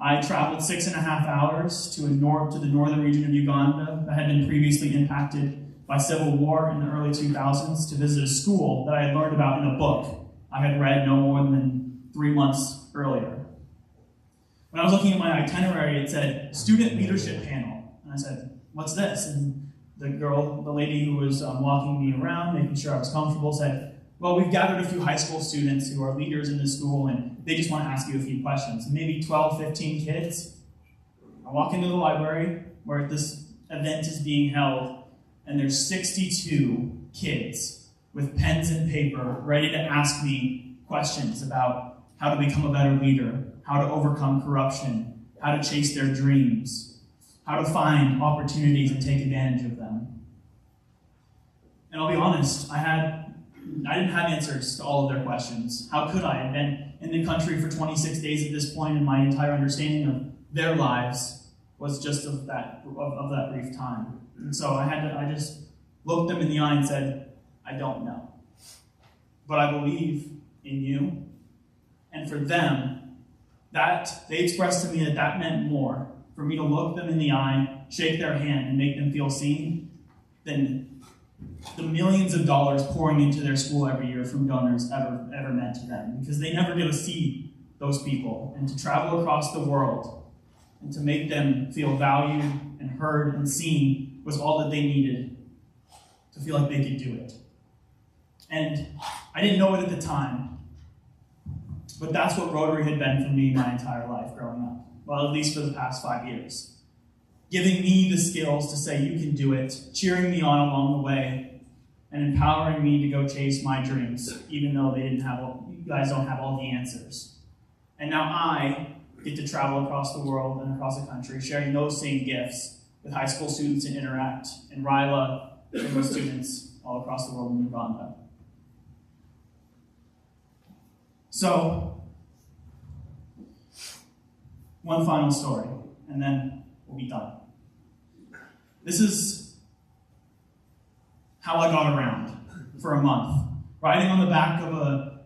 I traveled 6.5 hours to the northern region of Uganda that had been previously impacted by civil war in the early 2000s to visit a school that I had learned about in a book I had read no more than 3 months earlier. When I was looking at my itinerary, it said, Student Leadership Panel. And I said, what's this? And the lady who was walking me around, making sure I was comfortable, said, well, we've gathered a few high school students who are leaders in the school, and they just want to ask you a few questions. Maybe 12, 15 kids. I walk into the library where this event is being held, and there's 62 kids with pens and paper ready to ask me questions about how to become a better leader, how to overcome corruption, how to chase their dreams, how to find opportunities and take advantage of them. And I'll be honest, I didn't have answers to all of their questions. How could I? I'd been in the country for 26 days at this point, and my entire understanding of their lives was just of that brief time. And so I just looked them in the eye and said, I don't know. But I believe in you. And for them, they expressed to me that meant more for me to look them in the eye, shake their hand, and make them feel seen than the millions of dollars pouring into their school every year from donors ever meant to them. Because they never get to see those people. And to travel across the world and to make them feel valued and heard and seen was all that they needed to feel like they could do it. And I didn't know it at the time, but that's what Rotary had been for me my entire life growing up. Well, at least for the past 5 years. Giving me the skills to say you can do it, cheering me on along the way, and empowering me to go chase my dreams, even though you guys don't have all the answers. And now I get to travel across the world and across the country, sharing those same gifts with high school students in Interact, and RILA, and with students all across the world in Uganda. So, one final story, and then we'll be done. This is how I got around for a month, riding on the back of a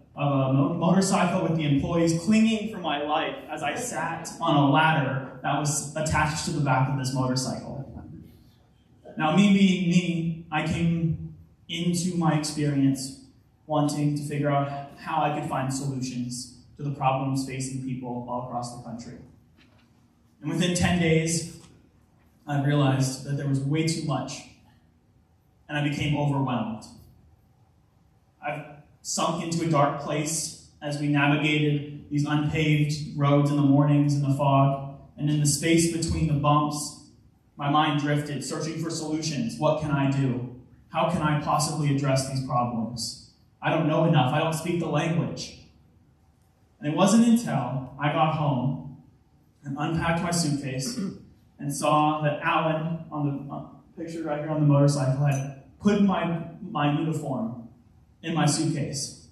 motorcycle with the employees clinging for my life as I sat on a ladder that was attached to the back of this motorcycle. Now, me being me, I came into my experience wanting to figure out how I could find solutions to the problems facing people all across the country. And within 10 days, I realized that there was way too much, and I became overwhelmed. I've sunk into a dark place as we navigated these unpaved roads in the mornings in the fog, and in the space between the bumps, my mind drifted, searching for solutions. What can I do? How can I possibly address these problems? I don't know enough. I don't speak the language. And it wasn't until I got home and unpacked my suitcase and saw that Alan, on the picture right here on the motorcycle, had put my uniform in my suitcase.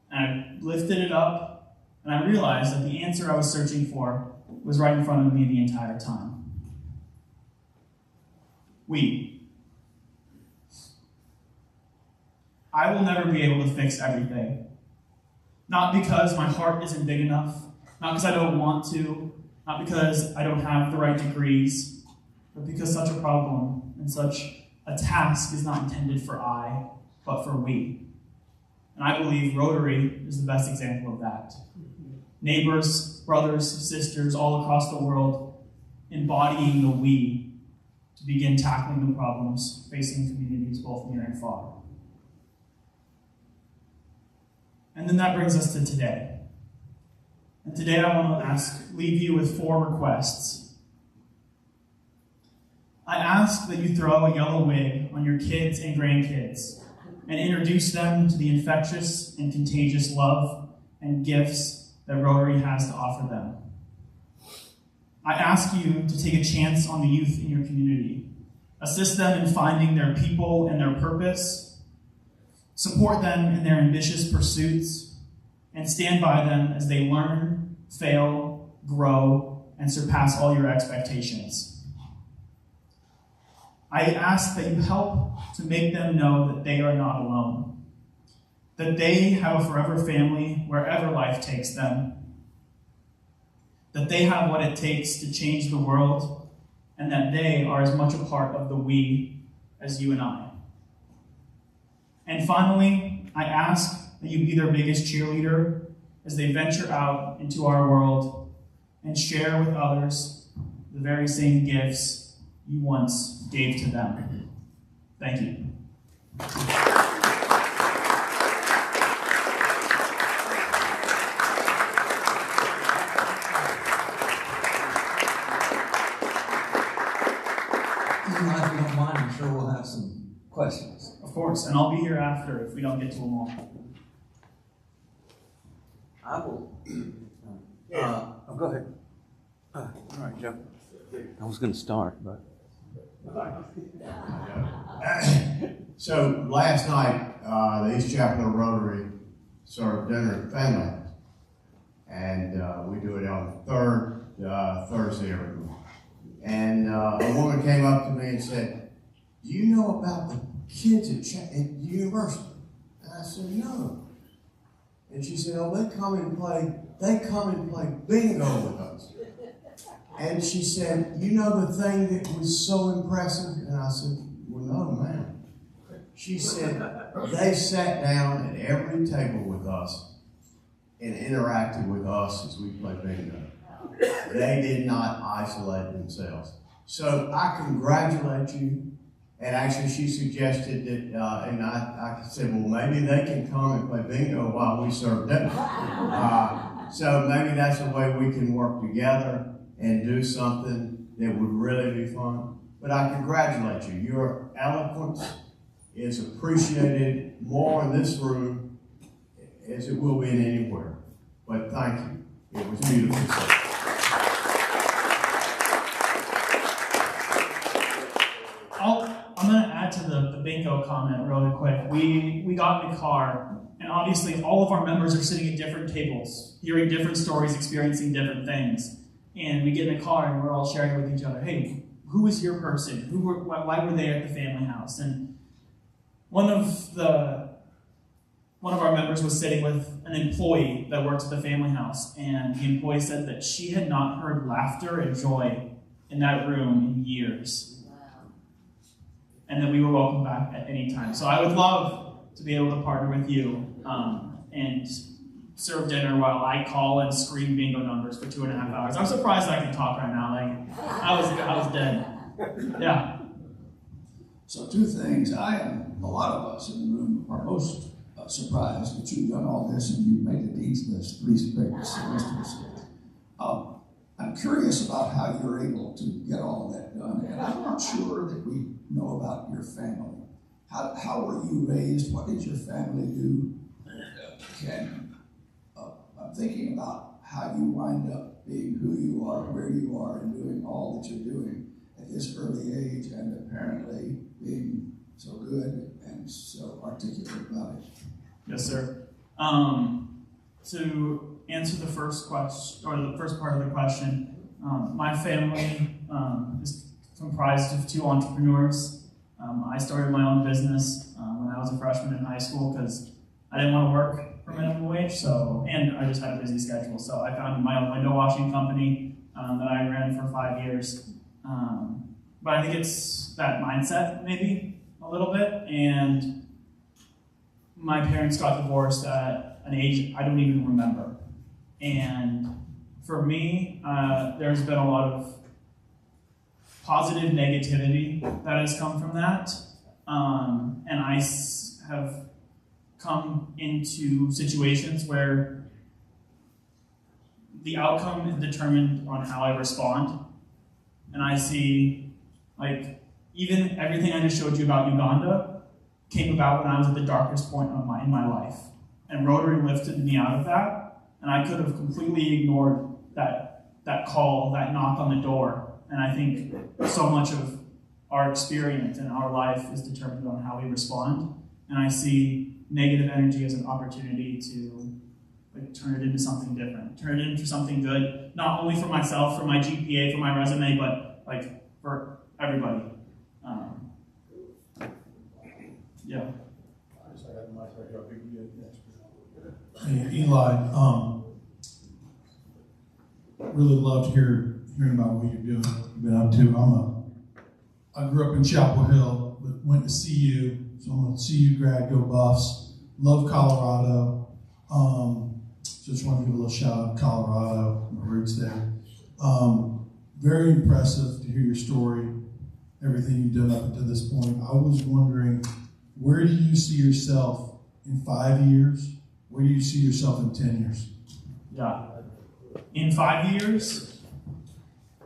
And I lifted it up, and I realized that the answer I was searching for was right in front of me the entire time. I will never be able to fix everything. Not because my heart isn't big enough, not because I don't want to, not because I don't have the right degrees, but because such a problem and such a task is not intended for I, but for we. And I believe Rotary is the best example of that. Neighbors, brothers, sisters all across the world embodying the we to begin tackling the problems facing communities both near and far. And then that brings us to today. And today I want to leave you with 4 requests. I ask that you throw a yellow wig on your kids and grandkids and introduce them to the infectious and contagious love and gifts that Rotary has to offer them. I ask you to take a chance on the youth in your community. Assist them in finding their people and their purpose. Support them in their ambitious pursuits, and stand by them as they learn, fail, grow, and surpass all your expectations. I ask that you help to make them know that they are not alone, that they have a forever family wherever life takes them, that they have what it takes to change the world, and that they are as much a part of the we as you and I. And finally, I ask that you be their biggest cheerleader as they venture out into our world and share with others the very same gifts you once gave to them. Thank you. If you don't mind, I'm sure we'll have some questions. Of course, and I'll be here after if we don't get to them all. I will. Go ahead. All right, Joe. I was going to start, but. So last night, the East Chapel Rotary served dinner at family, and we do it on the third Thursday every month. And a woman came up to me and said, "Do you know about the kids at university?" And I said, "No." And she said, "Oh, they come and play bingo with us." And she said, "You know the thing that was so impressive?" And I said, "Well, no, ma'am." She said, "They sat down at every table with us and interacted with us as we played bingo. They did not isolate themselves." So I congratulate you. And actually, she suggested that, and I said, well, maybe they can come and play bingo while we serve dinner. So maybe that's a way we can work together and do something that would really be fun. But I congratulate you. Your eloquence is appreciated more in this room as it will be in anywhere. But thank you. It was beautiful. I'm going to add to the bingo comment really quick. We got in the car, and obviously all of our members are sitting at different tables, hearing different stories, experiencing different things. And we get in the car and we're all sharing with each other, hey, who is your person? Why were they at the family house? And one of our members was sitting with an employee that works at the family house, and the employee said that she had not heard laughter and joy in that room in years. And that we were welcome back at any time. So I would love to be able to partner with you and serve dinner while I call and scream bingo numbers for 2.5 hours. I'm surprised I can talk right now. Like I was dead. Yeah. So two things. I and a lot of us in the room are most surprised that you've done all this and you've made the deeds list, least greatness, the rest of us. I'm curious about how you're able to get all of that done, and I'm not sure that we know about your family. How were you raised? What did your family do? I'm thinking about how you wind up being who you are, where you are, and doing all that you're doing at this early age, and apparently being so good and so articulate about it. Yes, sir. To answer the first question, or the first part of the question, my family is comprised of 2 entrepreneurs. I started my own business when I was a freshman in high school because I didn't want to work for minimum wage, and I just had a busy schedule. So I founded my own window washing company that I ran for 5 years. But I think it's that mindset, maybe, a little bit. And my parents got divorced at an age I don't even remember. And for me, there's been a lot of positive negativity that has come from that. And I have come into situations where the outcome is determined on how I respond. And I see, like, even everything I just showed you about Uganda came about when I was at the darkest point in my life. And Rotary lifted me out of that, and I could have completely ignored that call, that knock on the door. And I think so much of our experience and our life is determined on how we respond. And I see negative energy as an opportunity to turn it into something different, turn it into something good, not only for myself, for my GPA, for my resume, but for everybody. Yeah. Hey, Eli, really loved hearing about what you're doing, you've been up to. I grew up in Chapel Hill, but went to CU, so I'm a CU grad, go Buffs. Love Colorado. Just want to give a little shout out to Colorado, my roots there. Very impressive to hear your story, everything you've done up until this point. I was wondering, where do you see yourself in 5 years? Where do you see yourself in 10 years? Yeah. In 5 years,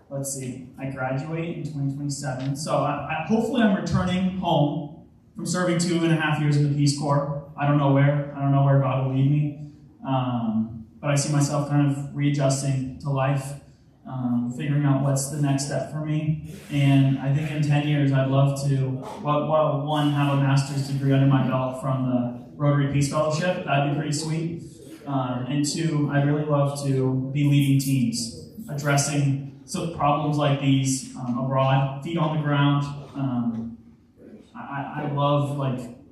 let's see, I graduate in 2027. So hopefully I'm returning home from serving 2.5 years in the Peace Corps. I don't know where God will lead me. But I see myself kind of readjusting to life, figuring out what's the next step for me. And I think in 10 years, I'd love to, one, have a master's degree under my belt from the Rotary Peace Fellowship. That'd be pretty sweet. And two, I'd really love to be leading teams, addressing problems like these abroad, feet on the ground. I love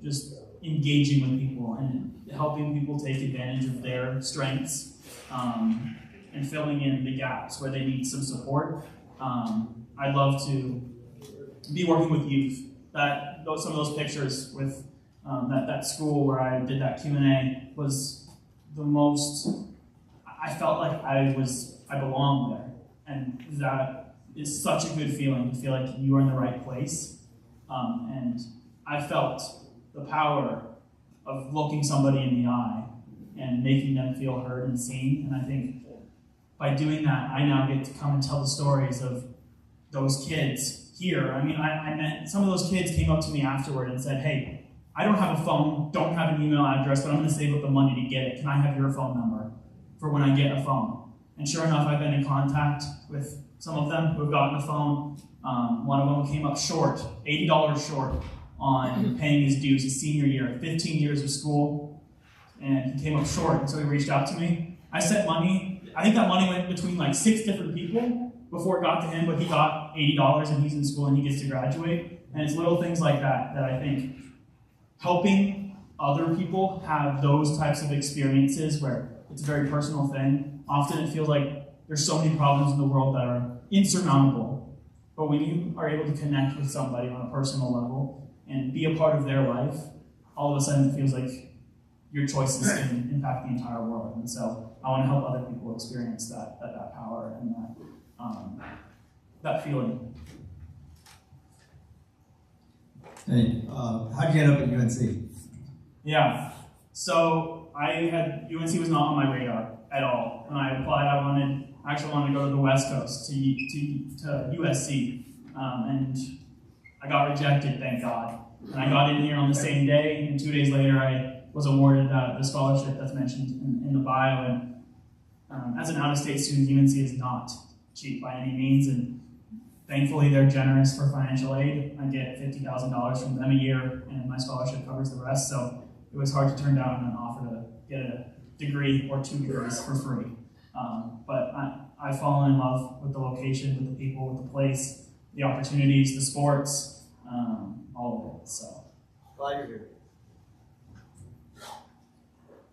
just engaging with people and helping people take advantage of their strengths and filling in the gaps where they need some support. I'd love to be working with youth. Some of those pictures with that school where I did that Q&A was the most, I felt like I belonged there. And that is such a good feeling to feel like you are in the right place. And I felt the power of looking somebody in the eye and making them feel heard and seen. And I think by doing that, I now get to come and tell the stories of those kids here. I mean, I met some of those kids came up to me afterward and said, hey, I don't have a phone, don't have an email address, but I'm going to save up the money to get it. Can I have your phone number for when I get a phone? And sure enough, I've been in contact with some of them who have gotten a phone. One of them came up short, $80 short on paying his dues his senior year, 15 years of school, and he came up short, and so he reached out to me. I sent money. I think that money went between 6 different people before it got to him, but he got $80 and he's in school and he gets to graduate. And it's little things like that I think helping other people have those types of experiences where it's a very personal thing. Often it feels like there's so many problems in the world that are insurmountable, but when you are able to connect with somebody on a personal level and be a part of their life, all of a sudden it feels like your choices can impact the entire world. And so I want to help other people experience that power and that feeling. Hey, how'd you end up at UNC? Yeah, so UNC was not on my radar at all. When I applied, I actually wanted to go to the West Coast, to USC, and I got rejected, thank God. And I got in here on the same day, and 2 days later I was awarded the scholarship that's mentioned in the bio. And as an out-of-state student, UNC is not cheap by any means, and thankfully they're generous for financial aid. I get $50,000 from them a year, and my scholarship covers the rest, so it was hard to turn down an offer to get a degree or 2 degrees for free. But I've fallen in love with the location, with the people, with the place, the opportunities, the sports, all of it. So Glad you're here.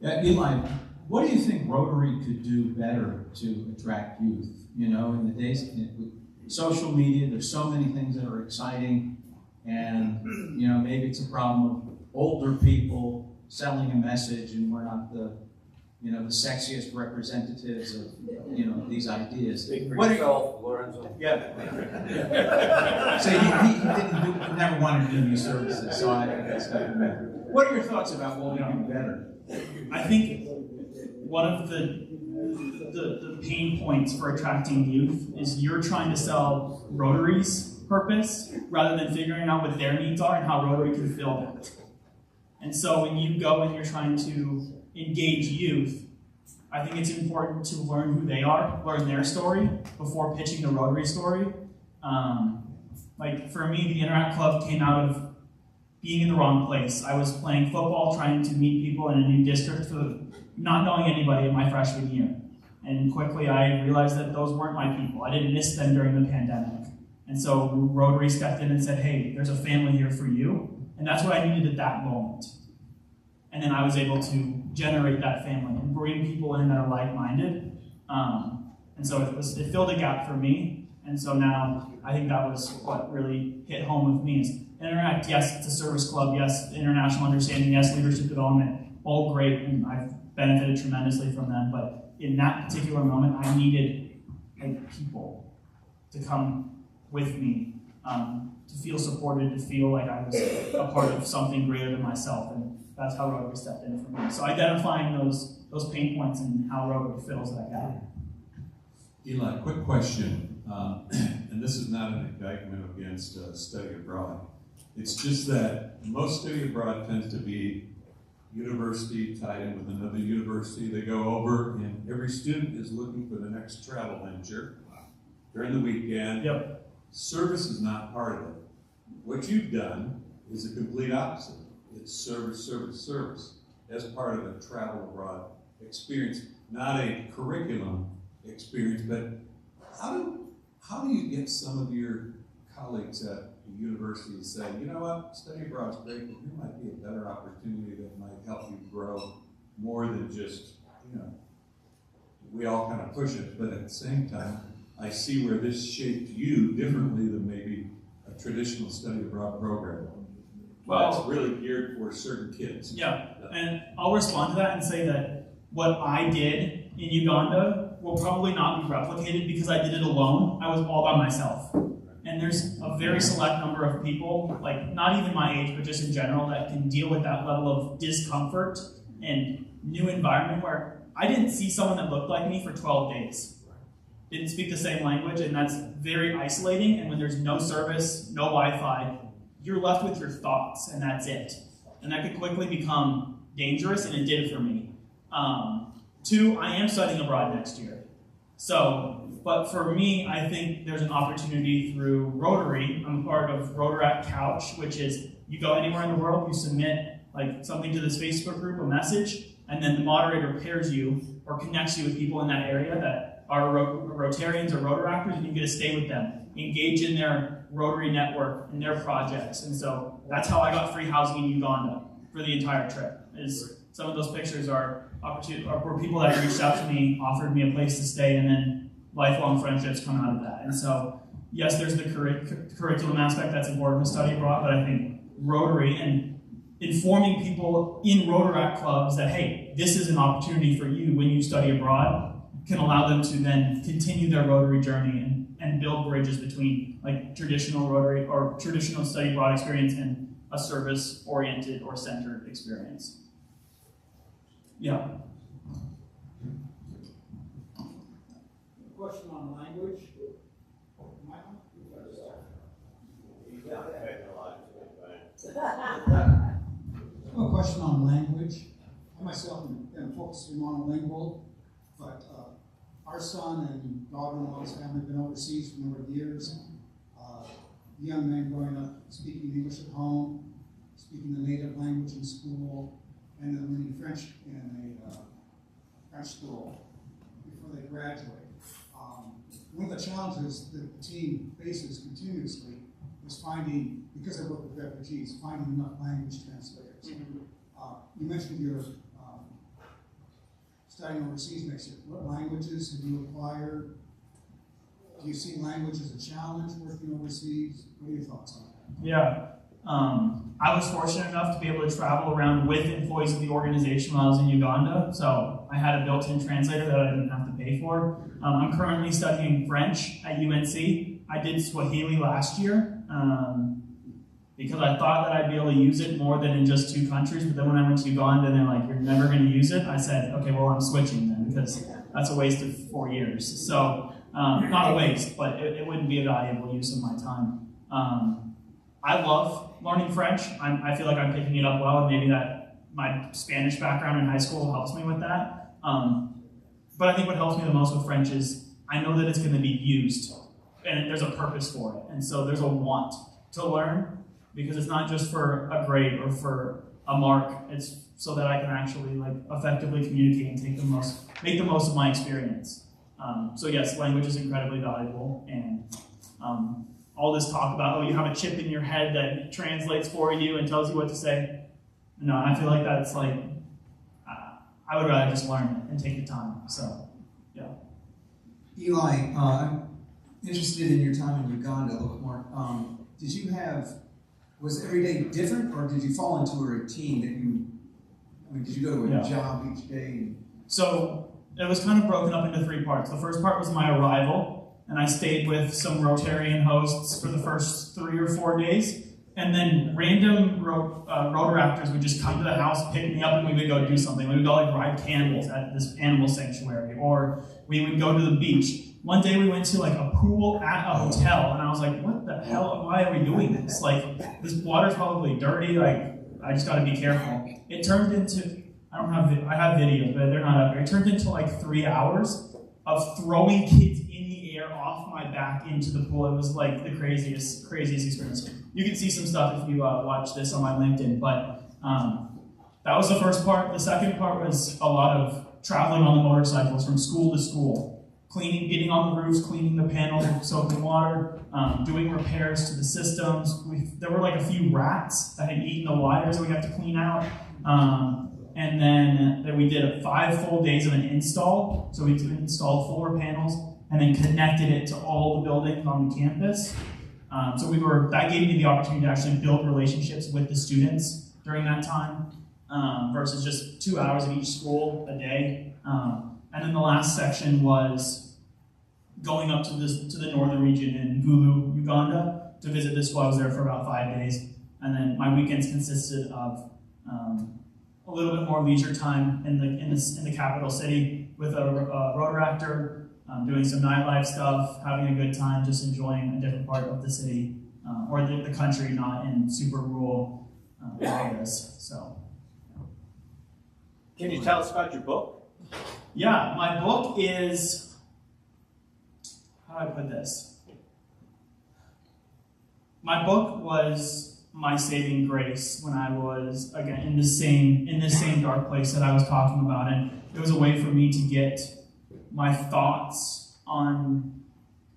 Yeah, Eli, what do you think Rotary could do better to attract youth? In the days with social media, there's so many things that are exciting, and maybe it's a problem of older people selling a message, and we're not the sexiest representatives of these ideas. Speak for What yourself, Lorenzo. Yeah. So he never wanted to do these services, so I think that's got to matter. What are your thoughts about what we can do better? I think one of the pain points for attracting youth is you're trying to sell Rotary's purpose rather than figuring out what their needs are and how Rotary can fill that. And so when you go and you're trying to engage youth, I think it's important to learn who they are, learn their story before pitching the Rotary story. Like for me, the Interact Club came out of being in the wrong place. I was playing football, trying to meet people in a new district, for not knowing anybody in my freshman year. And quickly I realized that those weren't my people. I didn't miss them during the pandemic. And so Rotary stepped in and said, hey, there's a family here for you. And that's what I needed at that moment. And then I was able to generate that family and bring people in that are like-minded. And so it filled a gap for me. And so now I think that was what really hit home with me is Interact, yes, it's a service club, yes, international understanding, yes, leadership development, all great, and I've benefited tremendously from them. But in that particular moment, I needed people to come with me, to feel supported, to feel like I was a part of something greater than myself. And that's how Rotary stepped in for me. So identifying those pain points and how Rotary fills that gap. Eli, quick question, and this is not an indictment against study abroad. It's just that most study abroad tends to be university tied in with another university. They go over, and every student is looking for the next travel venture during the weekend. Yep. Service is not part of it. What you've done is the complete opposite. It's service, service, service as part of a travel abroad experience, not a curriculum experience. But how do you get some of your colleagues at the university to say, you know what, study abroad's great, but here might be a better opportunity that might help you grow more than just, we all kind of push it, but at the same time, I see where this shaped you differently than maybe a traditional study abroad program. Well, that's really geared for certain kids. Yeah, and I'll respond to that and say that what I did in Uganda will probably not be replicated because I did it alone. I was all by myself. And there's a very select number of people, like not even my age, but just in general, that can deal with that level of discomfort and new environment where I didn't see someone that looked like me for 12 days. Didn't speak the same language, and that's very isolating. And when there's no service, no Wi-Fi, you're left with your thoughts, and that's it. And that could quickly become dangerous, and it did for me. 2, I am studying abroad next year. But for me, I think there's an opportunity through Rotary. I'm part of Rotaract Couch, which is you go anywhere in the world, you submit something to this Facebook group, a message, and then the moderator pairs you or connects you with people in that area that are Rotarians or Rotaractors, and you get to stay with them, engage in their Rotary network and their projects. And so that's how I got free housing in Uganda for the entire trip. Some of those pictures are where people that reached out to me, offered me a place to stay, and then lifelong friendships come out of that. And so, yes, there's the curriculum aspect that's important with study abroad, but I think Rotary and informing people in Rotaract clubs that, hey, this is an opportunity for you when you study abroad can allow them to then continue their Rotary journey and build bridges between traditional Rotary or traditional study abroad experience and a service-oriented or centered experience. Yeah. Question on language. A question on language. I myself am focused monolingual, but our son and daughter-in-law's family have been overseas for a number of years. Young men growing up speaking English at home, speaking the native language in school, and then learning French in a French school before they graduate. One of the challenges that the team faces continuously is finding, because I work with refugees, finding enough language translators. You mentioned your studying overseas next year. What languages have you acquired? Do you see language as a challenge working overseas? What are your thoughts on that? Yeah. I was fortunate enough to be able to travel around with employees of the organization while I was in Uganda, so I had a built-in translator that I didn't have to pay for. I'm currently studying French at UNC. I did Swahili last year because I thought that I'd be able to use it more than in just 2 countries, but then when I went to Uganda and they're like, you're never going to use it, I said, okay, well, I'm switching then because that's a waste of 4 years. So, not a waste, but it wouldn't be a valuable use of my time. I love learning French. I feel like I'm picking it up well, and maybe that my Spanish background in high school helps me with that. But I think what helps me the most with French is I know that it's going to be used, and there's a purpose for it. And so there's a want to learn, because it's not just for a grade or for a mark. It's so that I can actually like effectively communicate and make the most of my experience. So yes, language is incredibly valuable, and all this talk about, oh, you have a chip in your head that translates for you and tells you what to say. No, I feel like that's like, I would rather just learn it and take the time. So, yeah. Eli, I'm interested in your time in Uganda a little bit more. Was every day different, or did you fall into a routine did you go to a job each day? So it was kind of broken up into 3 parts. The first part was my arrival, and I stayed with some Rotarian hosts for the first 3 or 4 days. And then random Rotaractors would just come to the house, pick me up, and we would go do something. We would go like ride camels at this animal sanctuary, or we would go to the beach. One day we went to like a pool at a hotel, and I was like, what the hell, why are we doing this? Like, this water's probably dirty, like, I just gotta be careful. It turned into, I have videos, but they're not up here. It turned into like 3 hours of throwing kids in the air off my back into the pool. It was like the craziest experience. You can see some stuff if you watch this on my LinkedIn, but that was the first part. The second part was a lot of traveling on the motorcycles from school to school, getting on the roofs, cleaning the panels with soap and water, doing repairs to the systems. There were like a few rats that had eaten the wires that we had to clean out. And then we did 5 full days of an install. So we installed 4 panels and then connected it to all the buildings on the campus. That gave me the opportunity to actually build relationships with the students during that time, versus just 2 hours at each school a day. And then the last section was going up to the northern region in Gulu, Uganda, to visit the school. I was there for about 5 days. And then my weekends consisted of a little bit more leisure time in the capital city with a Rotaractor, doing some nightlife stuff, having a good time, just enjoying a different part of the city or the country, not in super rural areas. So, can you tell us about your book? Yeah, my book is, how do I put this? My book was my saving grace when I was, again, in this same dark place that I was talking about, and it was a way for me to get my thoughts on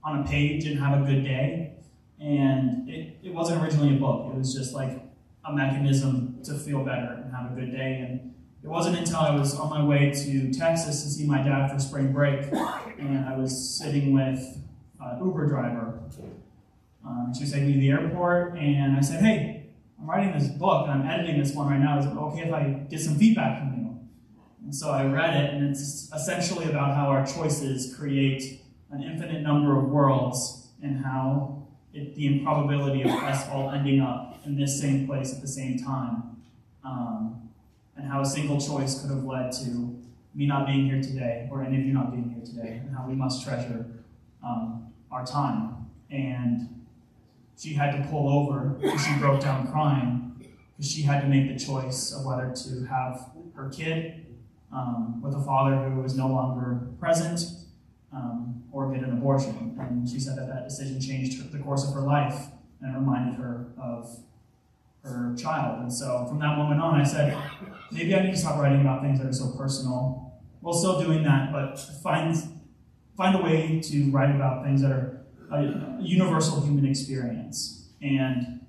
a page and have a good day. And it wasn't originally a book. It was just like a mechanism to feel better and have a good day. And it wasn't until I was on my way to Texas to see my dad for spring break, and I was sitting with an Uber driver. She was taking me to the airport, and I said, hey, I'm writing this book, and I'm editing this one right now. Is it okay if I get some feedback from you? And so I read it, and it's essentially about how our choices create an infinite number of worlds, and how the improbability of us all ending up in this same place at the same time, and how a single choice could have led to me not being here today, or any of you not being here today, and how we must treasure our time. And she had to pull over because she broke down crying, because she had to make the choice of whether to have her kid with a father who was no longer present, or get an abortion. And she said that decision changed the course of her life and reminded her of her child. And so from that moment on, I said, maybe I need to stop writing about things that are so personal. While still doing that, but find a way to write about things that are a universal human experience. And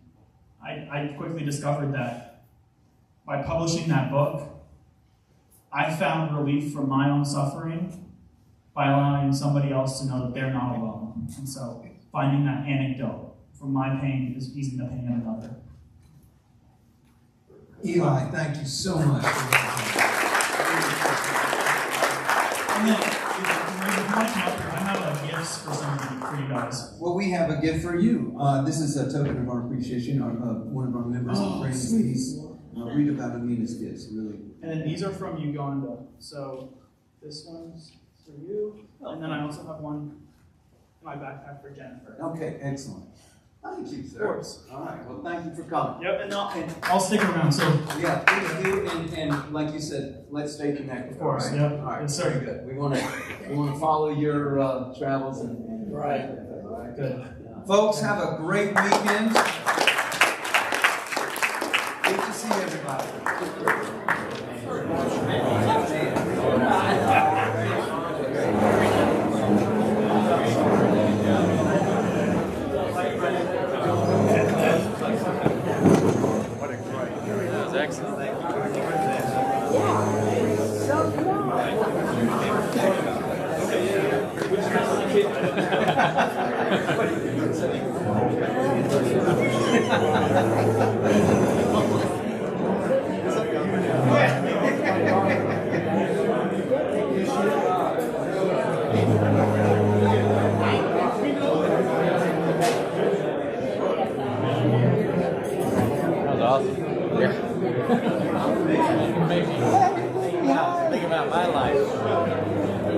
I quickly discovered that by publishing that book, I found relief from my own suffering by allowing somebody else to know that they're not alone. And so finding that anecdote from my pain is easing the pain of another. Eli, thank you so much. And then, I have gifts for you guys. Well, we have a gift for you. This is a token of our appreciation. One of our members of Friends, please read about Amina's gifts. Really. And then these are from Uganda. So this one's for you, and then I also have one in my backpack for Jennifer. Okay, excellent. Thank you, sir. Of course. All right, well, thank you for coming. Yep, and I'll stick around, so. Yeah, please do, and like you said, let's stay connected. Of course, all right? yep. All right, Yes, sir. very good. We want to follow your travels and Right. Good. Folks, have a great weekend. Good to see everybody. That was excellent. That was awesome. Yeah. Made me think about my life.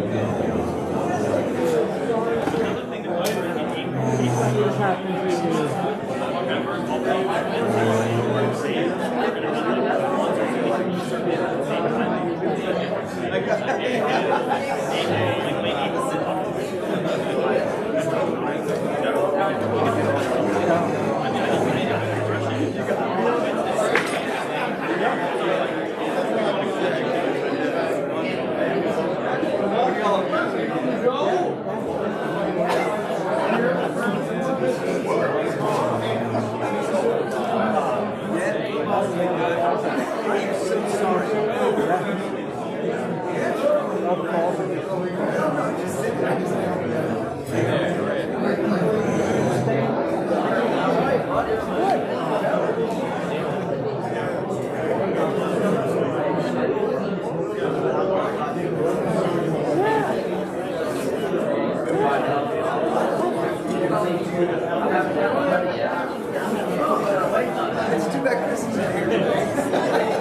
It's too bad Chris isn't here.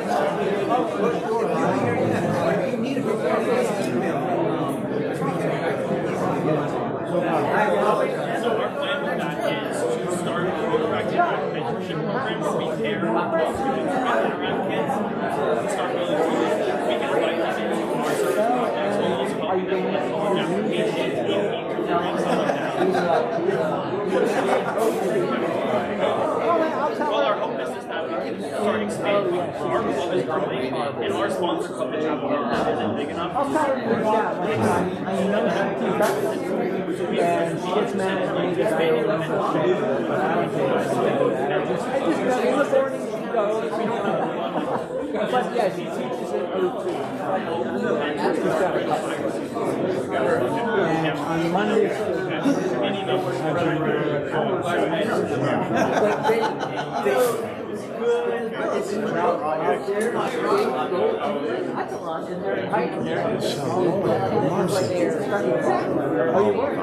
So our plan with that is to start a proactive mentorship program where we pair students with around kids to start building tools that we can invite them into our service projects, schools, helping them with college applications, EOP programs, stuff like that. Well, our hope is that we can start expanding. Our club is growing, and our sponsor club in Chapel Hill isn't big enough. I'll tell her to I know that and she gets mad at me because I in the morning she goes. But yeah, she teaches it and on Mondays, it's out there. That's a lot in there. Right in there. Oh, you were?